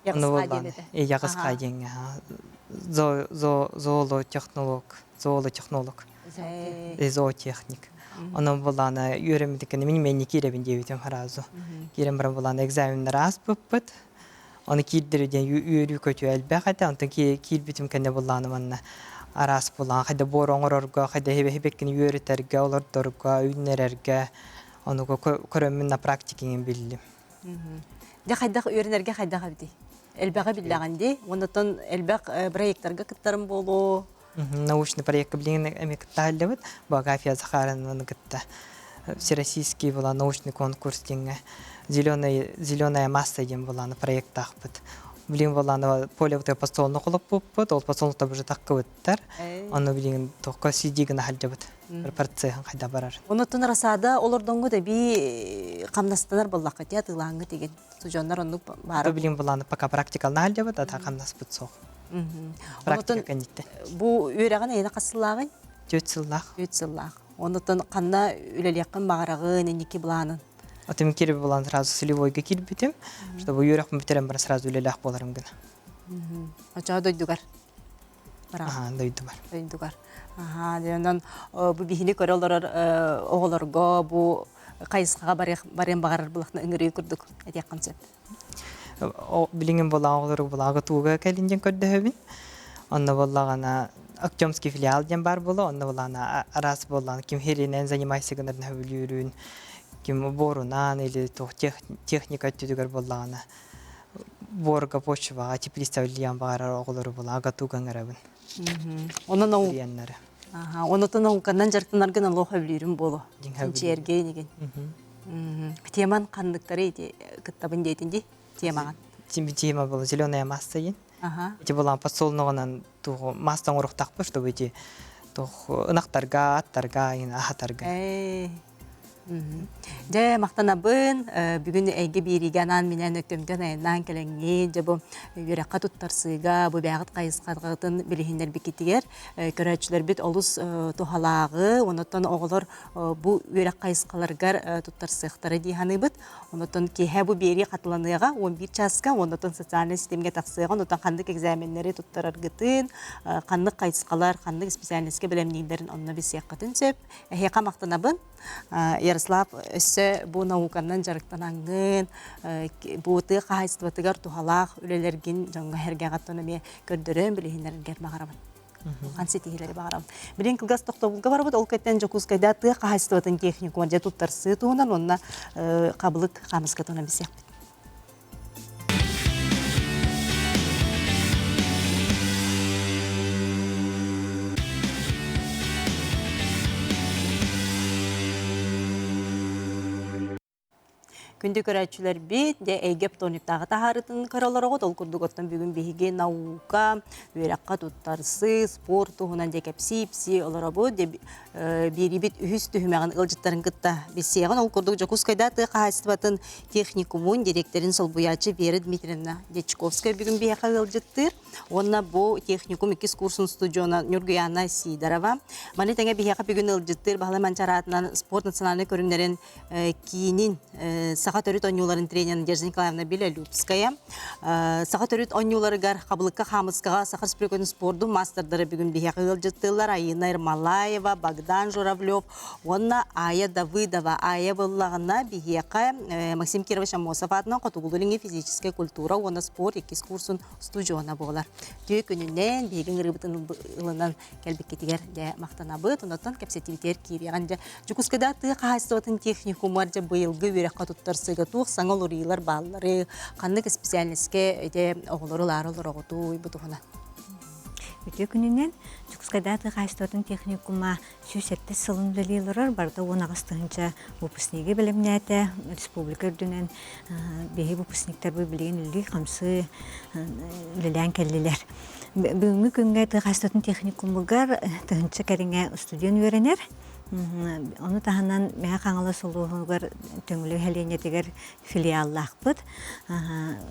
Аны буллаганы ягыска ден. Зоолог. Зоотехник. Аны буланы үйөрөмдүкүн мен не киребин дебитим харазу. Кирем барам буланы экзамендер аз буппут. Аны кирдирден үйөрү көтү элбекате антын кирбитим кенде буланы манна. Арас булан хайда бороңорорго хайда хебеккин үйөрөтөргө олордорго үйнерерге аны көрөмүн на практикаң билди. Де хайдак үйренерге хайдак абди. Элбега биллаганди, онотон элбек проекттарга кыттарым болу. Научный проект билген эмек талдыбыт. Багафия Захаровна гытта. Всероссийский была научный конкурс деңе. Зеленая масса ден буланы проект тахпыт. Билген буланы поле вот постолны кылып буппут, ол постолны уже таккыбыттар. Аны билген токка сидигин халдыбыт. Bir партиян кайда барар. Онотон расада олордоңго да би камнастанар боллакка тыйлаңы деген. Сужоннар онну барып Билген буланы пока практикалны халдыбыт, ата камнаспыт сок. Практика нитте. Бу үйрәгән эне касыллагы 4 жыллах. 3 жыллак. Онотон канна үлеляккан багарагы неники буланын. Атым кирип булан сразу солевойга кирип битим, чтобы юрак битерем бар сразу үлелях боларым гына. Ача дойдугар. Дойду бар. Дойдугар. Дөнөн бу бихини көрөлөр оголорго бу кайсыга барем багарар булакны ыңырый күрдүк. Этек концепт. Билingen болағылары болағы туға кәлінден көрді Онна болағана Актемский филиал ден бар болу, онна болағана арасы болағана кем херенен занимайся гынырын хөвілерін, кем борунан или техника түдігер болағана борға почваға теплиставлиян бағарар оғылары болағы туған әрабын. Онотон оңқаннан жарқынарғын алу хөвілерін болу. Сенчерге деген. Теман қандықтары кіттабын дейтінде? Темаган. Тема была зеленая масса ен. Эти была подсолнугынан ту мастан уруктакпы, чтобы эти ту ынактарга, аттарга, ахатарга. Жа мактанабын, бүгүн эйге биригенан менен өктөмдөн айынан келеңген, жа бу юракка туттарсыга, бу бягыт кайыскадыгытын билихиндер бикитигер, көрөчүлөр бит олус тухалагы, онотон оголор бу юрак кайыскаларгар туттарсыктары диханыбыт, онотон кеһе бу бери катыланыга 11 часка, онотон социаль системге таксыга, онотон кандык экзамендери туттараргытын, кандык кайыскалар, кандык специальностьке билемнийлерин онно бисяккатын сөп, эһека мактанабын. Ярослав өссө бу науканнан жарыктанангын, буты кайыстыбатыгар тухалах үлелерген жаңга херге гаттономия көрдөрөн билихиннергер багарабын. Кансетигилери багарабын. Билин кылгас токтобулга барбыт, ол кеттен жокускайда ты кайыстыбатын техникум же туттарсы туунан онна кабылык камыска тона бисек. күнді көрәтшілер бит, де әйгеп тониптағы тағарытын қараларға ол күрдіготтан бүгін бейге наука, өрәққа туттарсы, спорт туғынан де кәпсипси, олара бұл, де бері бит үхіс түхімеғін ұлжыттарын күтті бесеғін, ол күрдік Жакускайдаты қағастыбатын техникумын директорин сол бұячы Вера Дмитриевна Дечковская бүгін бейеқа ұлжыттыр. Онна бұл техникум 2 курсын студиона Нюргияна Сидорова. Маны тәңе бейеқа бүгін ұлжыттыр, бағылы манчаратынан спорт национальный көрімдерін кейінін саға төріт онюларын тренерін Надежда Николаевна Белолюбская. Саға төріт онюларығар қабылыққа қамысқаға сақыр спрекөнін спорду мастердары бүгін бейеқа ұлжыттылар. Айына Ермалаева, Богдан Журавлев, онна Ая Давыдова, Ая Валлағына бейеқа Максим Кирович Амосов атынан қатуғылылыңы физическая культура, онна спорт 2 курсын студиона болар. Түйі күнінен бейгін ғырыбытын ұлынан кәлбік кетігер де мақтана бұд, онаттан кәпсетивитер кейреген де Жакускайда тұғы қағастыватын техникумар де бұйылғы өрекқа тұттарсыға туық саңыл ұрыйлар балылары, қаннық специалистке де оғылары ларылыр оғыту бұтығына. Өте күнінен Жакускайда қайыстатын техникума сүйсетті сылын білейлерір, барды 10 ағыстығынша выпускнигі білімнәті, республика үрдінен бейі выпускниктар білген үлі қамсы үлілән кәлілер. Бүгінгі күнге қайыстатын техникумығар тұғынша кәріңе студион өренер. Оны тағынан мәға қаңылы сұлуғығыр төңілі әленетігер филиаллақ бұд.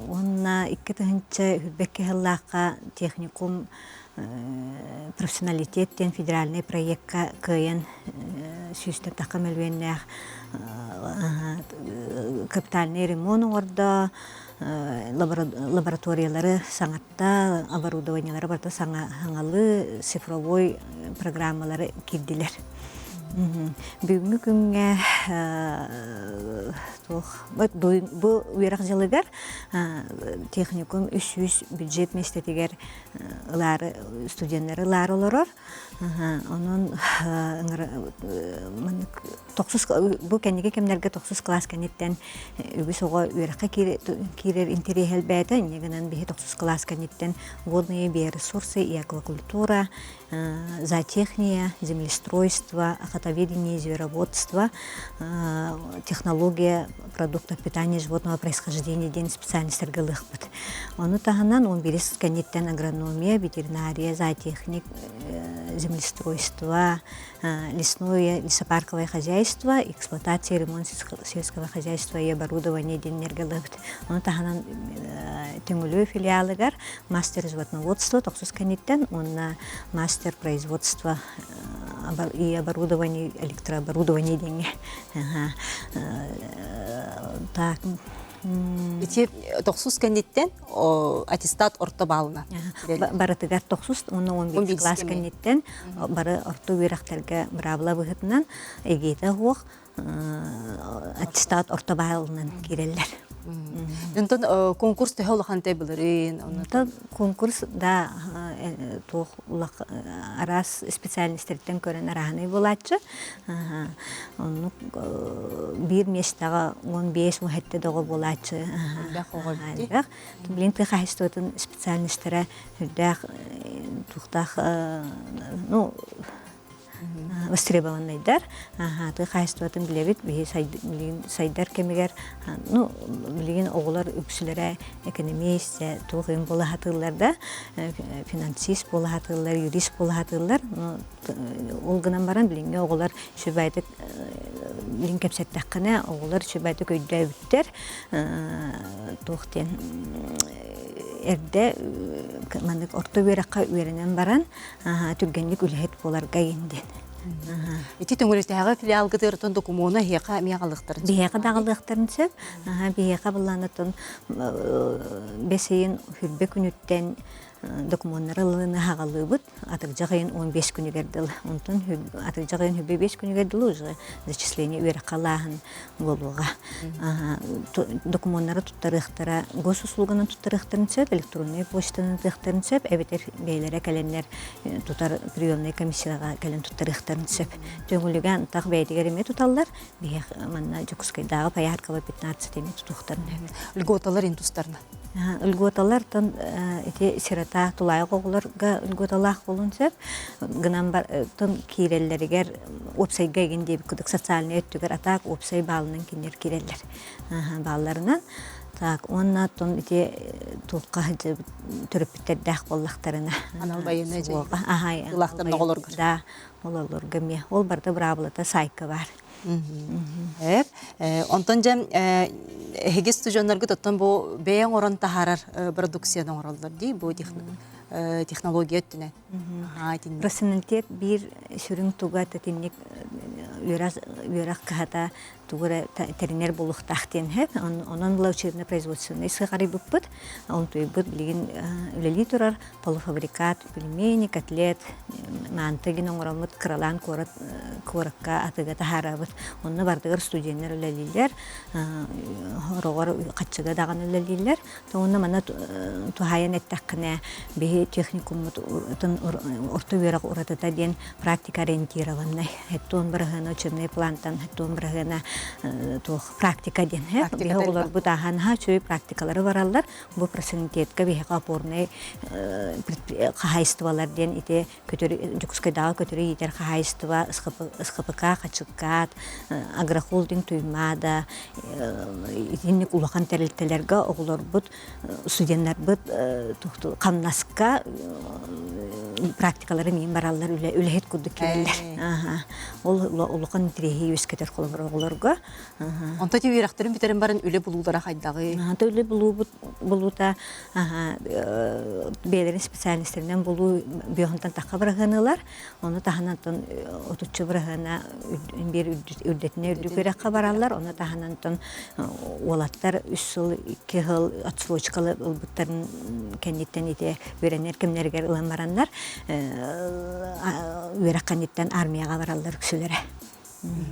Онына 2 тұғынша үрбекке ғыллаққа техникум профессионалитеттен федеральный проектка кыйын сүйістер тақым әлуеннәқ капитальный ремонт орда, лабораториялары саңатта, оборудованиялары барда саңалы цифровой программалары кирдилер. Бүгінгі күнге бұл уйрақ жылығар техникум 300 бюджет местетігер студенттері лар олырыр. Оның бұл кәнеге кемдерге 9 класс кәнеттен үгіс оға уйраққа керер интерес әлбәді, негінен бейі 9 класс кәнеттен водные биоресурсы и аквакультура, зоотехния, землестройство, охотоведение, звероводство, технология продуктов питания животного происхождения, день специальностей галыхбыт. Оны тағынан 11 кәнеттен агрономия, ветеринария, зоотехник, землестройство, лесное, лесопарковое хозяйство, эксплуатация, ремонт сельского хозяйства и оборудование день галыхбыт. Оны тағынан теңілі филиалыгар, мастер животноводства, 9 кәнеттен, оны мастер производства и оборудование, электрооборудование деньги. Так. Ити 9 кәнеттен аттестат орта балына. Барытыгар 9, оны 11 класс кәнеттен бары орта үйрақтарға бұрабыла бұғытынан егейті ғуық аттестат орта балынан керелер. Онтон конкурс тәһә улахан тәбилерин. Онтон конкурс да тух улак арас специалистерден көрен араны булачы. Оны бир мештага 15 мөхәтте дагы булачы. Билин тәхәстәтен специалистлары хүдәх тухтах ну востребованныйдар. Ты хайстватын билебит, бии сайдар кемигер, ну, билеген оғылар үксілері экономист, туғын бола хатыларда, финансист бола хатылар, юрист бола хатылар. Ол гынан баран биленге оғылар шөбайды билен кепсеттаққына, оғылар шөбайды көйді өттер, туқтен әрді мандық орта өраққа өренен баран, түргенлік үлхет боларға енден. Ити төңөлөстәге филиал гытыртын докумона хека миялыктыр. Бияга дагылыктырын сөп, бияга булланатын бесейин хүрбе күнүттен документтары лыны хагалыбыт, атык жагын 15 күнү кердил. Онтон атык жагын 5 күнү кердил уже зачисление өракалаһын болуга. Документтары туттарыктара госуслуганын туттарыктарын сөп, электронный почтанын туттарыктарын сөп, эбетер бейлере календар тутар приемный комиссияга кален туттарыктарын сөп. Төңүлүгөн так бейтигер эме туталлар, бия манна Жакускайдагы Паяркова 15 эме тутуктарын. Льготалар интустарына. Ылготалар тон эти сирота тулай оголорга ылготалах болун сеп гынан бар тон киреллеригер опсайга генде кудук социальный өттүгер атак опсай балынын кинер киреллер. Балларынан так онна тон эти тулка төрөпүттердах боллактарына. Анал байына жай. Ахай. Тулактарына оголоргар. Да, олорга ме. Ол барда браблата сайка бар. Онтон жем хегис тужоннаргы тоттон бу бэйэн орон тахарар продукциядан оролдор дей, бу технология өттүнен. Профессионалитет бир сүрүң туга тетинник үйрак кахата тугура теринер булуктахтен хеп онон була учебно производственный сыгары буппут он туйбут билген үлели турар полуфабрикат пельмени котлет мантыгин оңоромут кралан коракка атыга тахарабыт онны бардыгар студенттер үлелилер хорогор качыга даган үлелилер тоонна мана тухаян эттаккыне бе техникум орто үйрак уратата ден практика ориентированный хеттон баргана учебный плантан хеттон баргана практика ден бе олар бу тахан чөй практикалары баралар бу профессионалитетке бе капорный хахайствалар ден ите көтөр жүкскайдагы көтөрү итер хахайства СХПК качыккат агрохолдинг туймада итинник улахан терилтелерге оглор бут студенттер бут камнаска практикалары мен баралар үлехет курдук келелер. Ол улахан тирехи үскетер колорго. Онта тибирактырын битерин барын үле булуулара хайдагы. Үле булуута бейлерин специалисттеринен булуу биохонтан такка бараганылар. Оны таханантан отучу барагана бир үрдетине үрдүкөрөккө баралар. Оны таханантан олаттар 3 жыл 2 жыл отсрочкалы булбуттарын кеннеттен ите беренер кимнерге ыламарандар. Үйрәккәннеттен армияга баралар кісілері.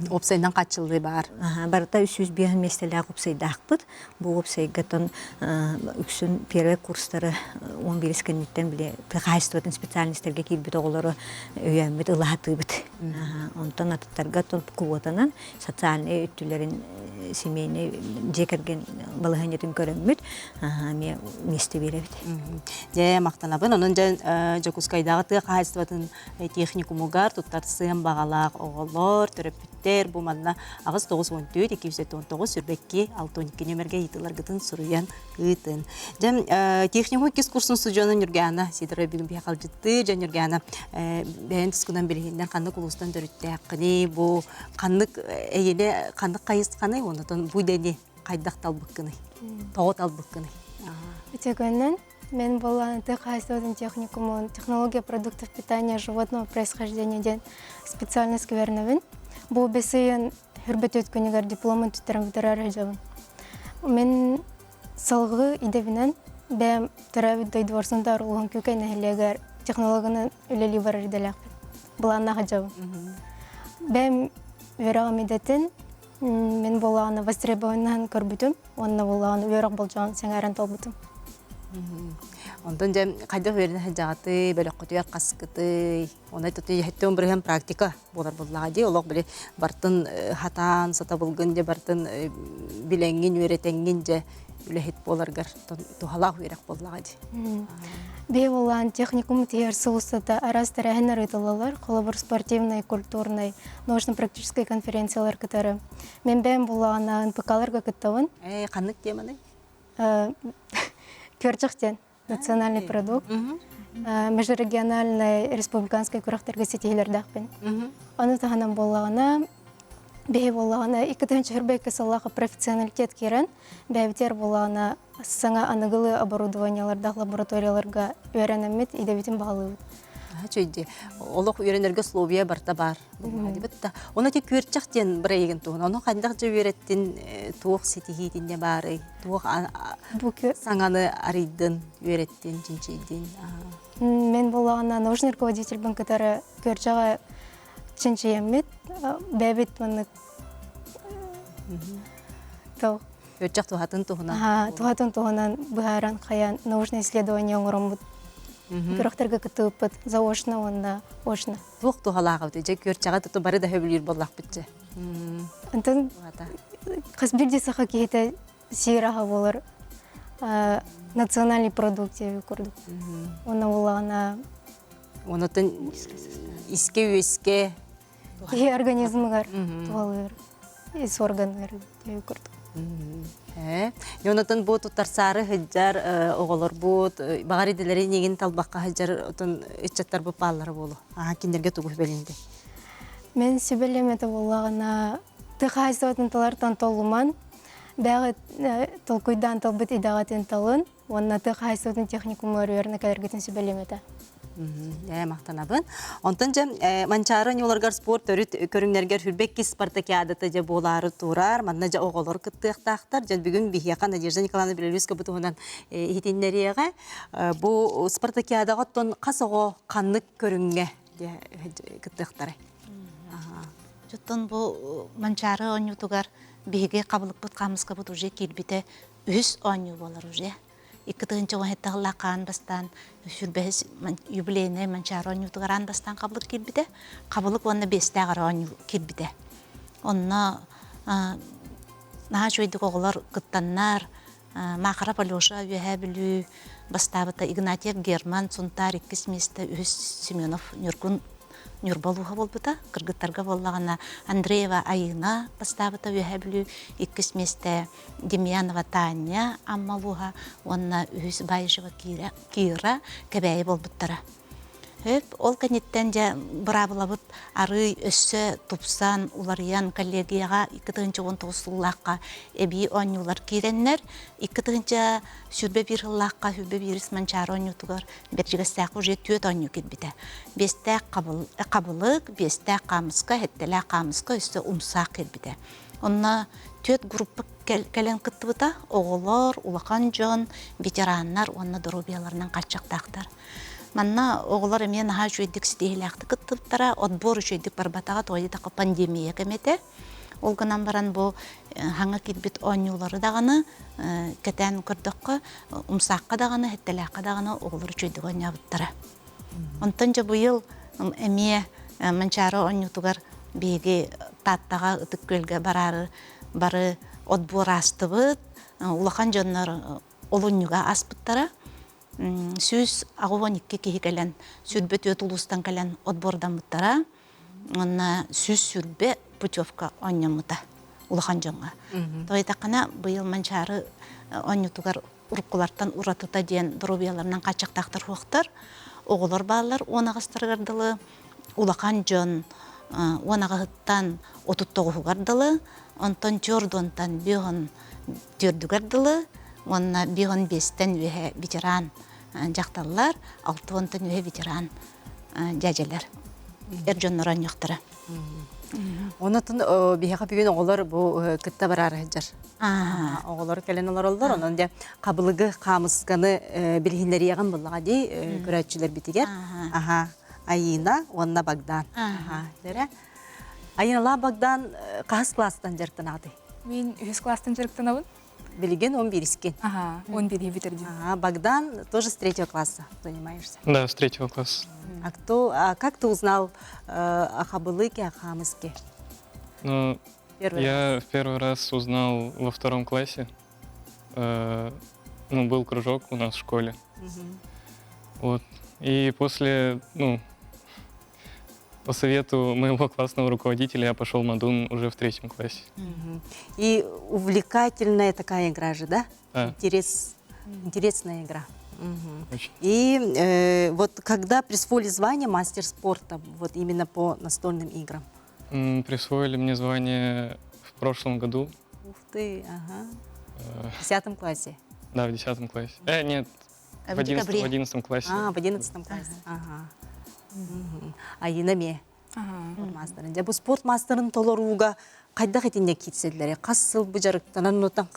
Опсайдан качылды бар. Барыта 300 бейін местелі опсайдақпыд. Бұл опсайгатын үксін первый курстары 11 кеннеттен біле қайыстыватын специалистерге келбет оғылары өйәмбет ұлағаты біт. Онтан атыттарға тон куотанан социальный өттілерін семейный жекерген балығанетін көрімбет месті беребет. Же мақтанабын, оның жокускайдағы тыға қайыстыватын техникумугар тұттарсыған бағалақ оғылар, төрөппіттер, бұл манна ағыз 914, 219 сүрбекке 612 нөмерге етілер ғытын сұруян ғытын. Жем техникум кес курсын сұжанын үргәна, седірі бүгін бей қалжытты, жан үргәна бәйін тұскынан білгенден қандық ұлыстан дөрітті әққыне, бұл қандық әйелі қандық қайыстқаны, онытын бұйдәне қайдақ талбыққыны, тоғы талбыққыны. Өтегеннен мен болған қайыстығын техникумын технология продуктов питания животного происхождения ден специальность кверновин. Бұл бесейін хүрбет өткенігер дипломын түттерін бітірер әжабын. Мен салғы идевінен бәм түрәбіт дойдуарсында арылған көкәйін әлегер технологияны үлелі бар әрделәқпен. Бұланна әжабын. Бәм өрағым едетін мен болағаны востребованнан көрбітім, онына болағаны өрақ болжауын сен әрін толбытым. Ондан жем қайдақ верін әжағаты, бөлі құтуяр қасқыты, онай тұты ехеттен бірген практика болар болаға де, олық біле бартын хатан сата болғын де, бартын біленген, өретенген же үлехет боларғар, тухалақ өрек болаға де. Бей болған техникум тегер сұлыстыда араз тәрәхін арытылылар, қолабыр спортивный, культурный, научно-практический конференциялар кітары. Мен бәйім болағына НПК-ларға кіттауын. Қанық деманы? Көрчіқтен, национальный продукт, межрегиональный республиканский күрақтарға сетейлердақпен. Оны тағанан болағына, бей болағына, 2-ші хүрбәкі саллаға профессионалитет керен, бәйбітер болағына саңа анығылы оборудованиялардағы лабораторияларға өйрәнәмет идебетін бағылы. Чөйде, олық үйренерге словия барда бар. Оны тек көрчіқтен бір еген туғын. Оны қандақ жа үйреттен туық сетихейден бары, туық саңаны аридын үйреттен, жіншейден. Мен болағына научный руководитель бін кітары көрчіға жіншейемет, бәбет мұны тау. Көрчіқ туғатын туғынан? Туғатын туғынан бұғаран қаян научный исследование оңырым бұд. Күрақтарға күтіппіт, заочно, онда очно. Туық туғалағы өте, жек көрчіға тұты бары да өбілер болақ бітчі. Антон, қыз бірде сақа кейті сейраға болыр. национальный продукт деп көрдік. Оны олағына Онотын иске организмгар туалыр, ис органгар деп көрдік. Онотын бу тутарсары хыджар оголор бу багар иделери неген талбакка хыджар отын ичаттар бу паллары болу. Киндерге тугуй белинде. Мен сөбелеметі олағына тықайсуатын талартан толуман, бәғі толкуйдан толбыт идағатын талын, онына тықайсуатын техникумы өреріне кәдергетін сөбелеметі. Мақтанабын. Онтан жа манчары нюларгар спорт өріт көріңнергер хүрбекки спартакиадаты жа болары турар, манна жа оғолор кыттықтақтар, жа бүгін бихияқа Надежда Николаевна Белорусска бұтығынан хитиннерияға. Бұл спартакиадаға тон қас оғы қанлық көріңге кыттықтары. Жоттон бұл манчары онютугар биге қабылық бұт қамысқа бұт уже келбіте үз оню болар уже. Иккытығынчы оңеттағылаққан бастан сүрбәс юбилейне манчары онютугар бастан қабылық келбіте, қабылық онына бестәғар оню келбіте. Онына наға жойдық оғылар кыттаннар, мақара Палеша үйәе білу бастабыта Игнатия Герман, Цунтар, иккіс месті үз Семенов Нюркун Нюрбалуға болбыта, кыргыттарға боллағана Андреева Айына бастабыта үйәе білу, иккіс месті Демьянова Таня Аммалуға, онына үз Байжева Кира кәбәйі болбыттара. Ол кәнеттен де бұрабылабыт ары өссі тупсан уларыян коллегияға 2019 ұллаққа әбей оңюлар кейреннер, 2020 сүрбе бір ұллаққа хүбе біріс манчары оңютығыр бәржігістәқ уже төт оңю кетбіті. Бестәқ қабылық, бестәқ қамысқа, әттілі қамысқа өсті ұмсақ кетбіті. Онына төт группы кәлен кітті бұта, оғылар, улақан жон, ветераннар, онына дұрубияларынан қатшақтақтар. Манна оғылар емен аға жүйдік сідейләқті күттіптара, отбор жүйдік барбатаға тойды тақы пандемия кәметі. Олғынан баран бұл хаңа кетбет оңюлары дағаны, кәтән күрдіққа, ұмсаққа дағаны, әттіләққа дағаны оғылар жүйдік оңябыттара. Онтан жа бұйыл әме манчары оңютығар бейге таттаға ұтық көлге бары отбор астыбыт, улақан жонлар олынюға аспыттара. Сөз ағуаникке кейі кәлін, сүрбе төт ұлыстан кәлін отбордан мұттара, онна сөз сүрбе путевка оңнамыта, ұлыған жоңға. Тойтақына бұйыл манчары оңнютығар ұрқылардан ұратыта ден дұрубияларынан қачақтақтар хуақтар, оғылар балалар онағыстырғардылы, ұлыған жон онағыттан отыттоғығардылы, онтан жордонтан беғын түрдігардылы, онна беғын бестен өе ветеран жақталылар, 6-тан өе ветеран жәжелер. Әржонлар оңықтыры. Онытын бейіға бүгін оғылар бұл күтті барары жар. Оғылар кәлен олар олар, онын де қабылығы қамысқаны білгендері еғін бұлыға дей көрәтшілер бітігер. Айына, онына Багдан. Айына Багдан қағыз кластан жарқтан ағды? Мен үз кластан жарқтан ағын. Билеген 11-кен. Он бери битерди. Богдан тоже с 3 класса занимаешься? Да, с 3 класса. Как ты узнал о Хабылыке, о Хамыске? Я в первый раз узнал во 2 классе. Был кружок у нас в школе. Вот. И после, по совету моего классного руководителя я пошел в Мадун уже в 3 классе. И увлекательная такая игра же, да? Да. Интересная игра. Очень. И вот когда присвоили звание мастер спорта, вот именно по настольным играм? Присвоили мне звание в прошлом году. Ух ты, в 10 классе? Да, в 10 классе. Нет, в 11 классе. В 11 классе, Айынаме. Бұл спорт мастерын толыруға қайда қетінде кетседілері? Қасыл бұжарықтанан отан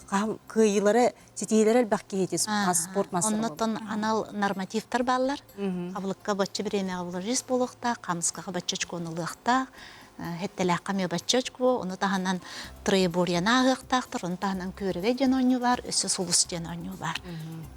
қиылары, сетейлері әлбәқ кейте спорт мастері болды? Оннотон анал нормативтар балар. Қабылыққа бачы біреме қабылы жес болуқта, қамысқаға бачы чконылықта, хеттеләккә мебачочку, оны таһанан троебурьяна агыктактыр, оны таһанан көрөгө ден ойну бар, өссө сулус ден ойну бар.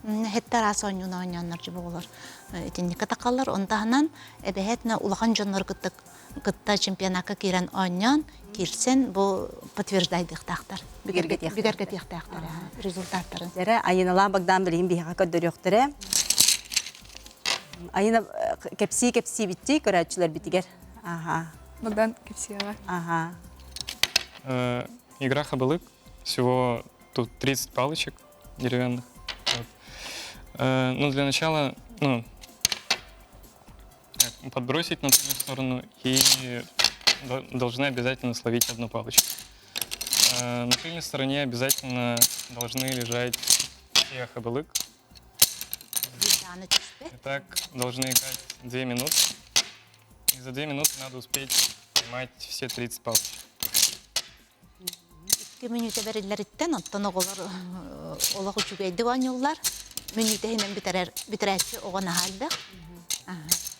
Хеттер ас ойнуна ойнаннар жибе болар. Этинникке такаллар, оны таһанан эбехетне улахан жоннор кытта чемпионатка кирен ойнан, кирсен бу подтверждайдыктактар. Бигерге тияктактар результаттарын. Жара айынала багдан билин биһага көдөрөктөрө. Айына кепси битти көрәчләр битигер. Ага. Богдан Кипсиева. Ага. Игра хабалык. Всего тут 30 палочек деревянных. Вот. Ну, для начала, подбросить на тыльную сторону и должны обязательно словить одну палочку. На тыльной стороне обязательно должны лежать все хабалык. И так должны играть 2 минуты. И за 2 минуты надо успеть поймать все 30 палочек. 2 минута берилерitten оттон оголор олох учугайды ойнулар. Минута хинен битерәче огона халбек.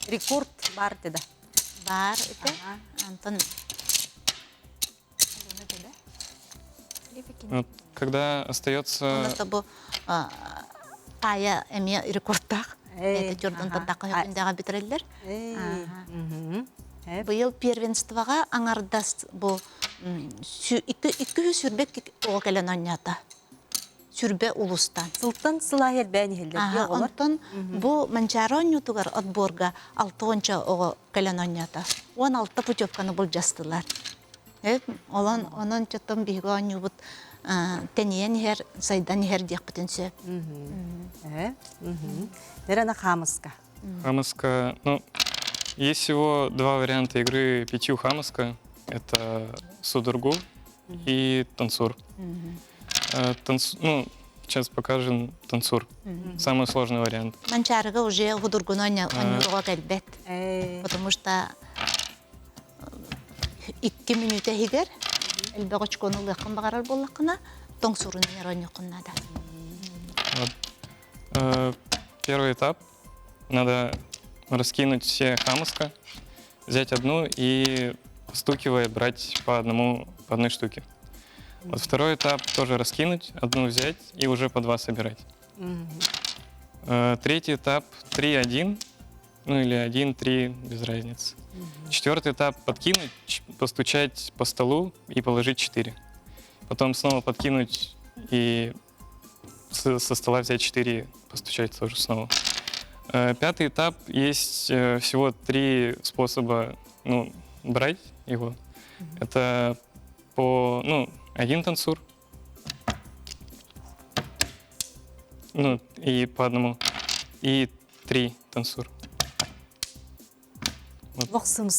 Рекорд бар деди. Бар ите. Антон. Вот, когда остается... Бу тая эми рекордтак. Это Jordan Тантака хөкүндәге битерелләр. Быел первенствога аңардас бу 200 сүрбек о келен анята. Сүрбе улустан. Сылтан сылайыр бәни хелдер. Онтон бу манчарон ютугар отборга 6-нчы о келен анята. 16 путевканы бул жастылар. Онон чөтөн биге анюбут тенен хер сайдан хер дип бүтүнсө. Нерана хамыска. Хамыска, есть всего 2 варианта игры пятью хамыска. Это судоргу и танцур. Сейчас покажем танцур. Самый сложный вариант. Манчарга уже худургуну анюрга келбет. Потому что 2 минута хигер элбегочкону лыкын багарар боллакына тоңсурун яронюкына да. Первый этап. Надо раскинуть все хамыска, взять одну и, постукивая, брать по одной штуке. Вот второй этап тоже раскинуть, одну взять и уже по 2 собирать. Третий этап 3-1, или 1-3, без разницы. Четвертый этап подкинуть, постучать по столу и положить 4. Потом снова подкинуть и со стола взять 4, постучать тоже снова. Пятый этап, есть всего 3 способа брать его. Это один танцур, и по одному, и 3 танцур. Вот. Самый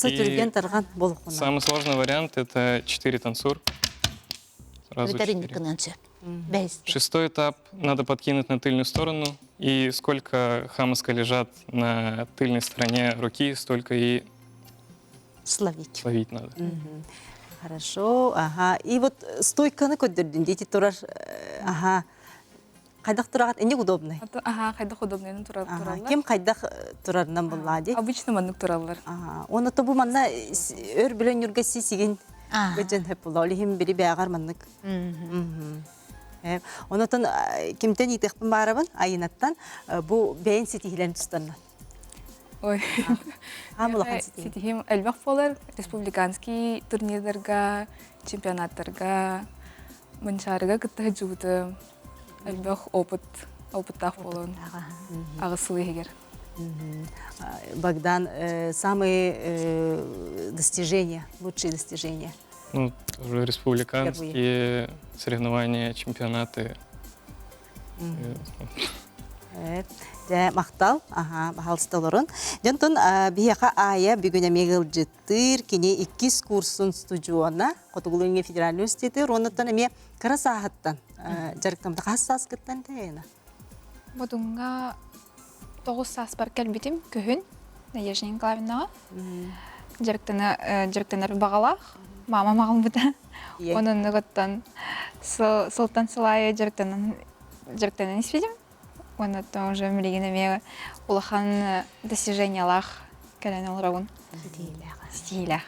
сложный вариант — это 4 танцур. Сразу 4. 6-й этап надо подкинуть на тыльную сторону, и сколько хамыска лежат на тыльной стороне руки, столько и словить надо. Хорошо, ага. И вот стойканы көддөрдүн, дети турар, ага. Кайдак турагат, эне удобный? Ага, кайдак удобный туралар. Кем кайдак турарынан буллади? Обычно маннык туралар. Ага. Оны тобу манна өр билен юргаси сиген гөжөн хеп була. Олихим бири бягар маннык. Онотон кимтен итекпин барабын айынаттан бу бейин сетихилерин тустаннан. Ой. Хамылахан сетихим элбак болар, республиканский турнирлерга, чемпионаттарга, манчарга кытта жуты. Элбак опыттах болон. Агысылы егер. Богдан, самые достижения, лучшие достижения? Уже республиканские соревнования, чемпионаты. Мақтал, бахалсталарын. Жонтон бияқа ая бүгіне мегіл жыттыр, кене 2 курсын студионна, Котугулуңе федеральный университеті, ронаттан әме кара сағаттан, жарықтамды қассас кіттен тәйіна? Бодунга 9 саас бар кәлбетім көхін, Надежда Николаевнаға. Жарықтанар бағалақ, мама мағыл бұда. Оның нүгіттан сылтан сылайы жарықтанан испедім. Оны тоже млигенеме улахан достижениялах кәлән олрауын. Стилях.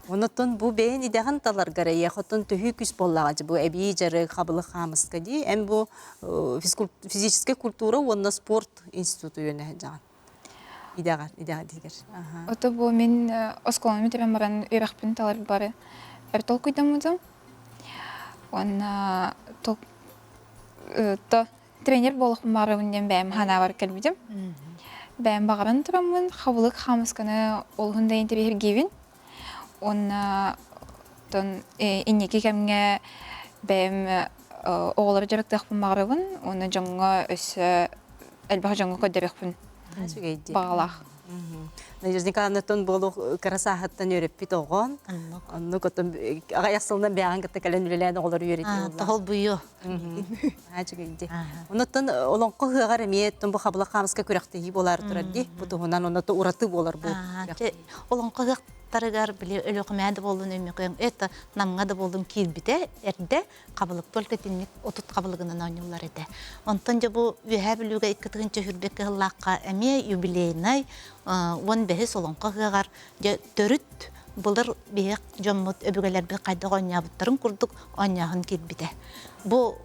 Онотон бу бейин идеген таларгара яхотон төһү күс боллагы бу эби жары кабылы хамыска ди эм бу физическая культура онна спорт институту йөне жаган. Идагар дигер. Ото бу мен осколаны метрен баран үйрәкпин талар бары. Эртол куйдам үзем. Онна то тренер болох бары үнден бәм хана бар келбидем. Бәм багаран турамын, хабылык хамысканы олгында интервью гивин. Онна тон иннеки кемге бәм оғлар жарыктак бумарыбын, оны жаңга өсө элбах жаңга көдөрөкпүн. Багалах. Наверняка анатон болу карасахаттан өрөппит огон. Анны котон аясылдан бяган кытта кален үлелен оғлар үйрөтүп. Тохол буйу. Ачыгыйди. Онотон олонко хыгар эмиеттен бу хабыла камыска күрәктеги болар турарди. Бу тугунан оното ураты болар бу. Олонко тарыгар биле өлөкмәдә булдым өмөкөн. Это намга да булдым килбите. Эрдә кабылык только тинник отут кабылыгынан ойнулар иде. Онтон же бу вехәблүгә 2-нче хүрбеккә лакка эме юбилейный вон бехе олонко хыгар же төрүт булыр бек жоммут өбүгәләр бер кайда ойнабыттырын курдук ойнагын килбите. Бу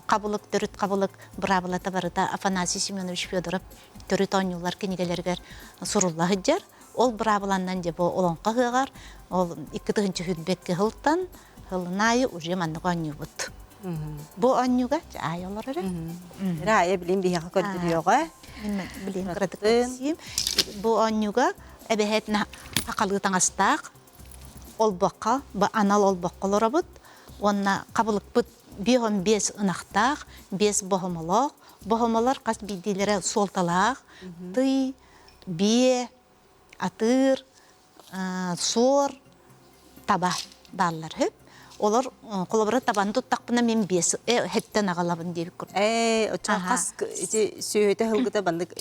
кабылык төрүт кабылык брабылата барыда Афанасий Семенович Федоров төрүт ойнулар кенигеләргә сурулла хыҗар. Ол брабыланнан же бу олонка хыгар, ол 2-нче хүрбекке хылтан, хылнайы уже манны гонюбут. Бу онюга айолар эре. Рая билим бия көдүрөгө. Мен билим кырдыксым. Бу онюга эбехетна акылгы таңастак. Ол бакка, бу анал ол баккаларабыт. Онна кабылык бут 5 ынактак, 5 бохомолок. Бохомолар кас бидилере солталак, тый, бие атыр, сор, таба баллар хеп. Олар колобра табан туттакпына мен 5 хеттен агалабын деп күр. Очакас сөйөтө хылгыта бандык.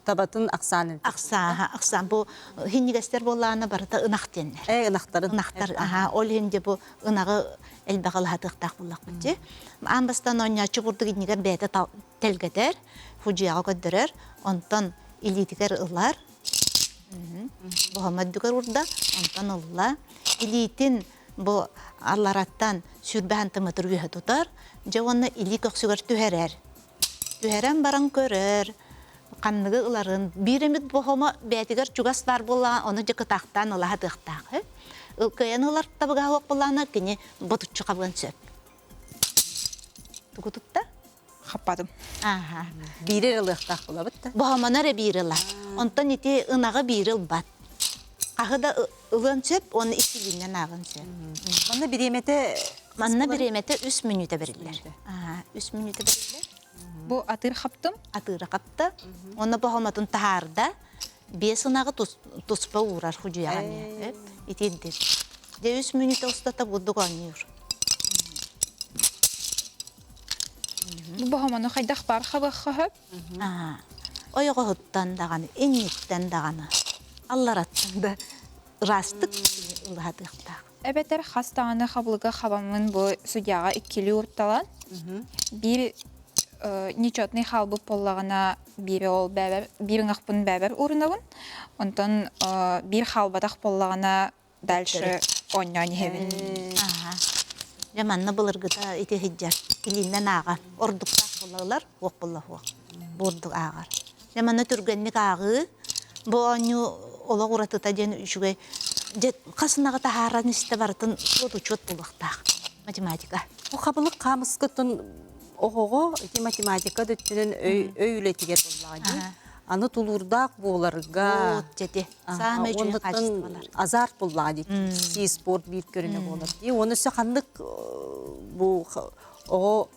Табатын аксаны. Аксан бу хиннигестер болланы барыта ынактеннер. Инактар, ол хинде бу ынагы элбагал хатыктак буллак бите. Амбастан онячы бурдук иннигер бете телгедер, фужияга көддөрөр, онтон илитигер ылар. Бохамаддугар урда, онтон ылла. Илитин бу аллараттан сүрбәһән тымытыр үһә тутар, жаванна или көксүгөр түһәрәр. Түһәрән баран көрөр. Канныгы ыларын биремит бохома бәтигер чугас бар булла, оны жыкытактан ылаһа тыктак. Ылкыян ылар табыга хок буллана кини ботучу кабган сөп. Тугутутта хаппадым. Бирер ылыктак булабыт. Бохоманар бирела. Онтон ити ынага бирел бат. Кагыда ылын сөп, оны икилинен агын сөп. Манна биремете 3 минута берилер. 3 минута берилер. Бу атыр хаптым? Атыры капты. Оны бохоматын тахарда 5 ынагы туспа урар хужуяган. Итидди. 3 минута устата будук ойнур. Бу бохоманы хайдах бар хабахып? Ойго хуттан даганы, энниттен даганы. Аллараттан да растык ылатыкта. Эбетер хастаны хабылга хабамын бу судьяга 2 уртталан. Бир нечетный халбы поллагана бире ол бәбер, бирин акпын бәбер урынабын. Онтон бир халбатах поллагана дальше ойнаны хевин. Жаманна былыргыта ите хиджар. Илиннен ага. Ордуктак болалар, ок боллаху. Бордук агар. Жаманна түргенник агы. Бу оню ола уратыта ден үшүгө. Касынага тахаран исте бартын учет булактак. Математика. Бу хабылык камыскытын ого математика дөттүнөн өйлетигер боллагы. Аны тулурдак боларга. Жети. Самы жүйө качтылар. Азарт боллагы. Си спорт бит көрүнө болор. Оны сакандык бу ого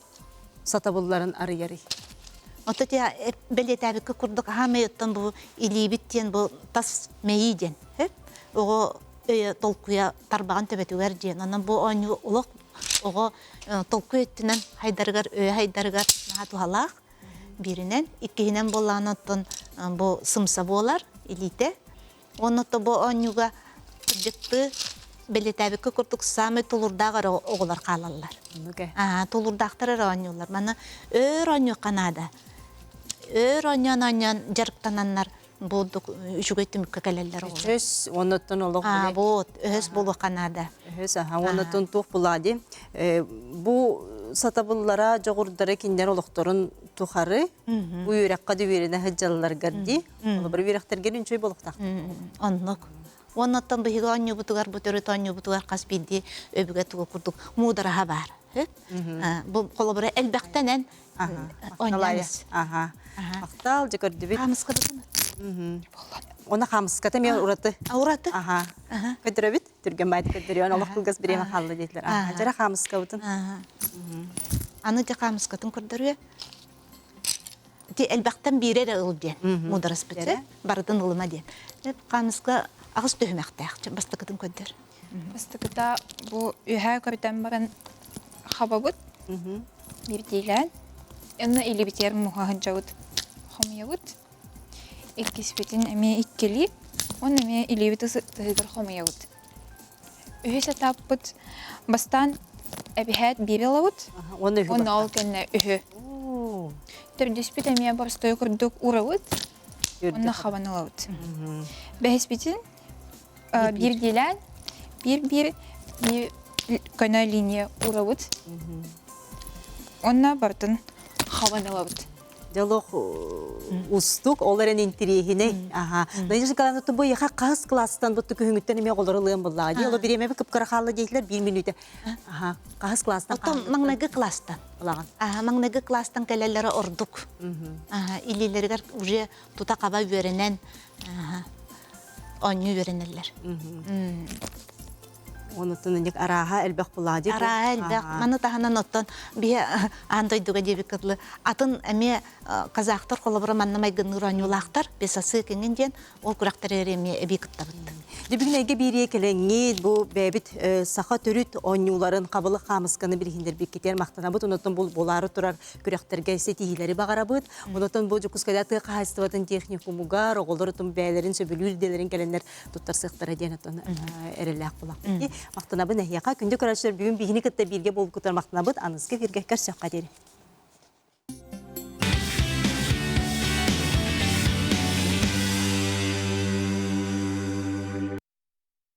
сатабылларын арыяры. Ототя белетабыкка курдук хамыйыттан бу илибиттен бу тас мейиден. Ого толкуя тарбаган төбөтүгөр ден. Анан бу ойну улук ого толку еттинен хайдаргар хайдаргар натухалак биринен иккинен болланыттан бу сымса болар илите. Онотто бу ойнуга жыкты белетабыкка курдук самы тулурдагар оголар калалар. Тулурдактар ойнулар. Мана ойну канада. Ойнан жарыктананнар бу үчүгөйт мүккө келелер ол. Өс, оннотон олық А, біле. бу өс болу канада. Өс, оннотон тух булади. Бу сатабыллара жоғырдары киндер олықторын тухары, бу үйрекқа дөверіне хыджалылар гарди. Ол бір үйректерген үнчөй болуқтақ. Оннук. Оннотон быһыга онню бутугар бутөрөт онню бутугар каспинди өбүгө тугу курдук мудараха бар. Бу колобура элбектенен оннямыз. Ақтал, жекөрді бит. Хамыска бутун. Она хамыска теме ураты. Ураты? Көдірі бит, түрген байды көдірі, оны олық қылғыз біреме қалды дейтілер. Жара хамыска бутын. Аны де хамыскатын көрдөрүө. Ти элбектен бирер ыл ден. Мударас бите. Бардын ылыма ден. Хамыска агыс төһмәктәк, бастыкытын көддөр. Бастыкыта бу үһә көрдөн баран хабабыт. Бирдилен. Энне или битер мухаһын жабыт. Хомиябыт. Иккиспетин эме иккели. Он эме или битес тыгыр хомиябыт. Үһәсә таппыт. Бастан эбиһәт бибелабыт. Он ал кенне үһә. Төрдүспет эме барстой көрдүк урабыт. Онна хабаналабыт. Бәһиспетин бирдилен bir көне линия урабыт. Онна бартын хаваналабыт. Диалог устук оларын интерегине. Найжы каланты бу яха кас класстан буту көңүттен эме олорулуун булла. Диалог биреме кып карахалы дейлер 1 минутта. Кас класстан. Отом маңнагы класстан. Булаган. Маңнагы класстан келелери ордук. Илилергер уже тута каба беренен оню беренелер. Онутун ник араха элбек булади. Араха элбек. Маны таханан оттон бие андойдуга дебик кыдлы. Атын эме казактар колобура маннамай гынырanyулактар бесасы кеңенден ол курактар эреме эбикыттабыт. Дебигнеге бириye келеңги бу бебит саха төрүт онюларын кабылы хамысканы билгиндер бекетер мактанабыт. Онутун бул болары турар күрәктерге сетихилери багарабыт. Онутун бу жукускадаты кайстыбатын техникумуга оголорутун бәйлерин сөбүлүлделерин келендер туттар сыктара денатон эрелек булак. Мактанабы нәһияка күндө көрәчләр бүгүн бигини кытта бирге болуп кутар мактанабыт аныскы бирге көрсөк кадери.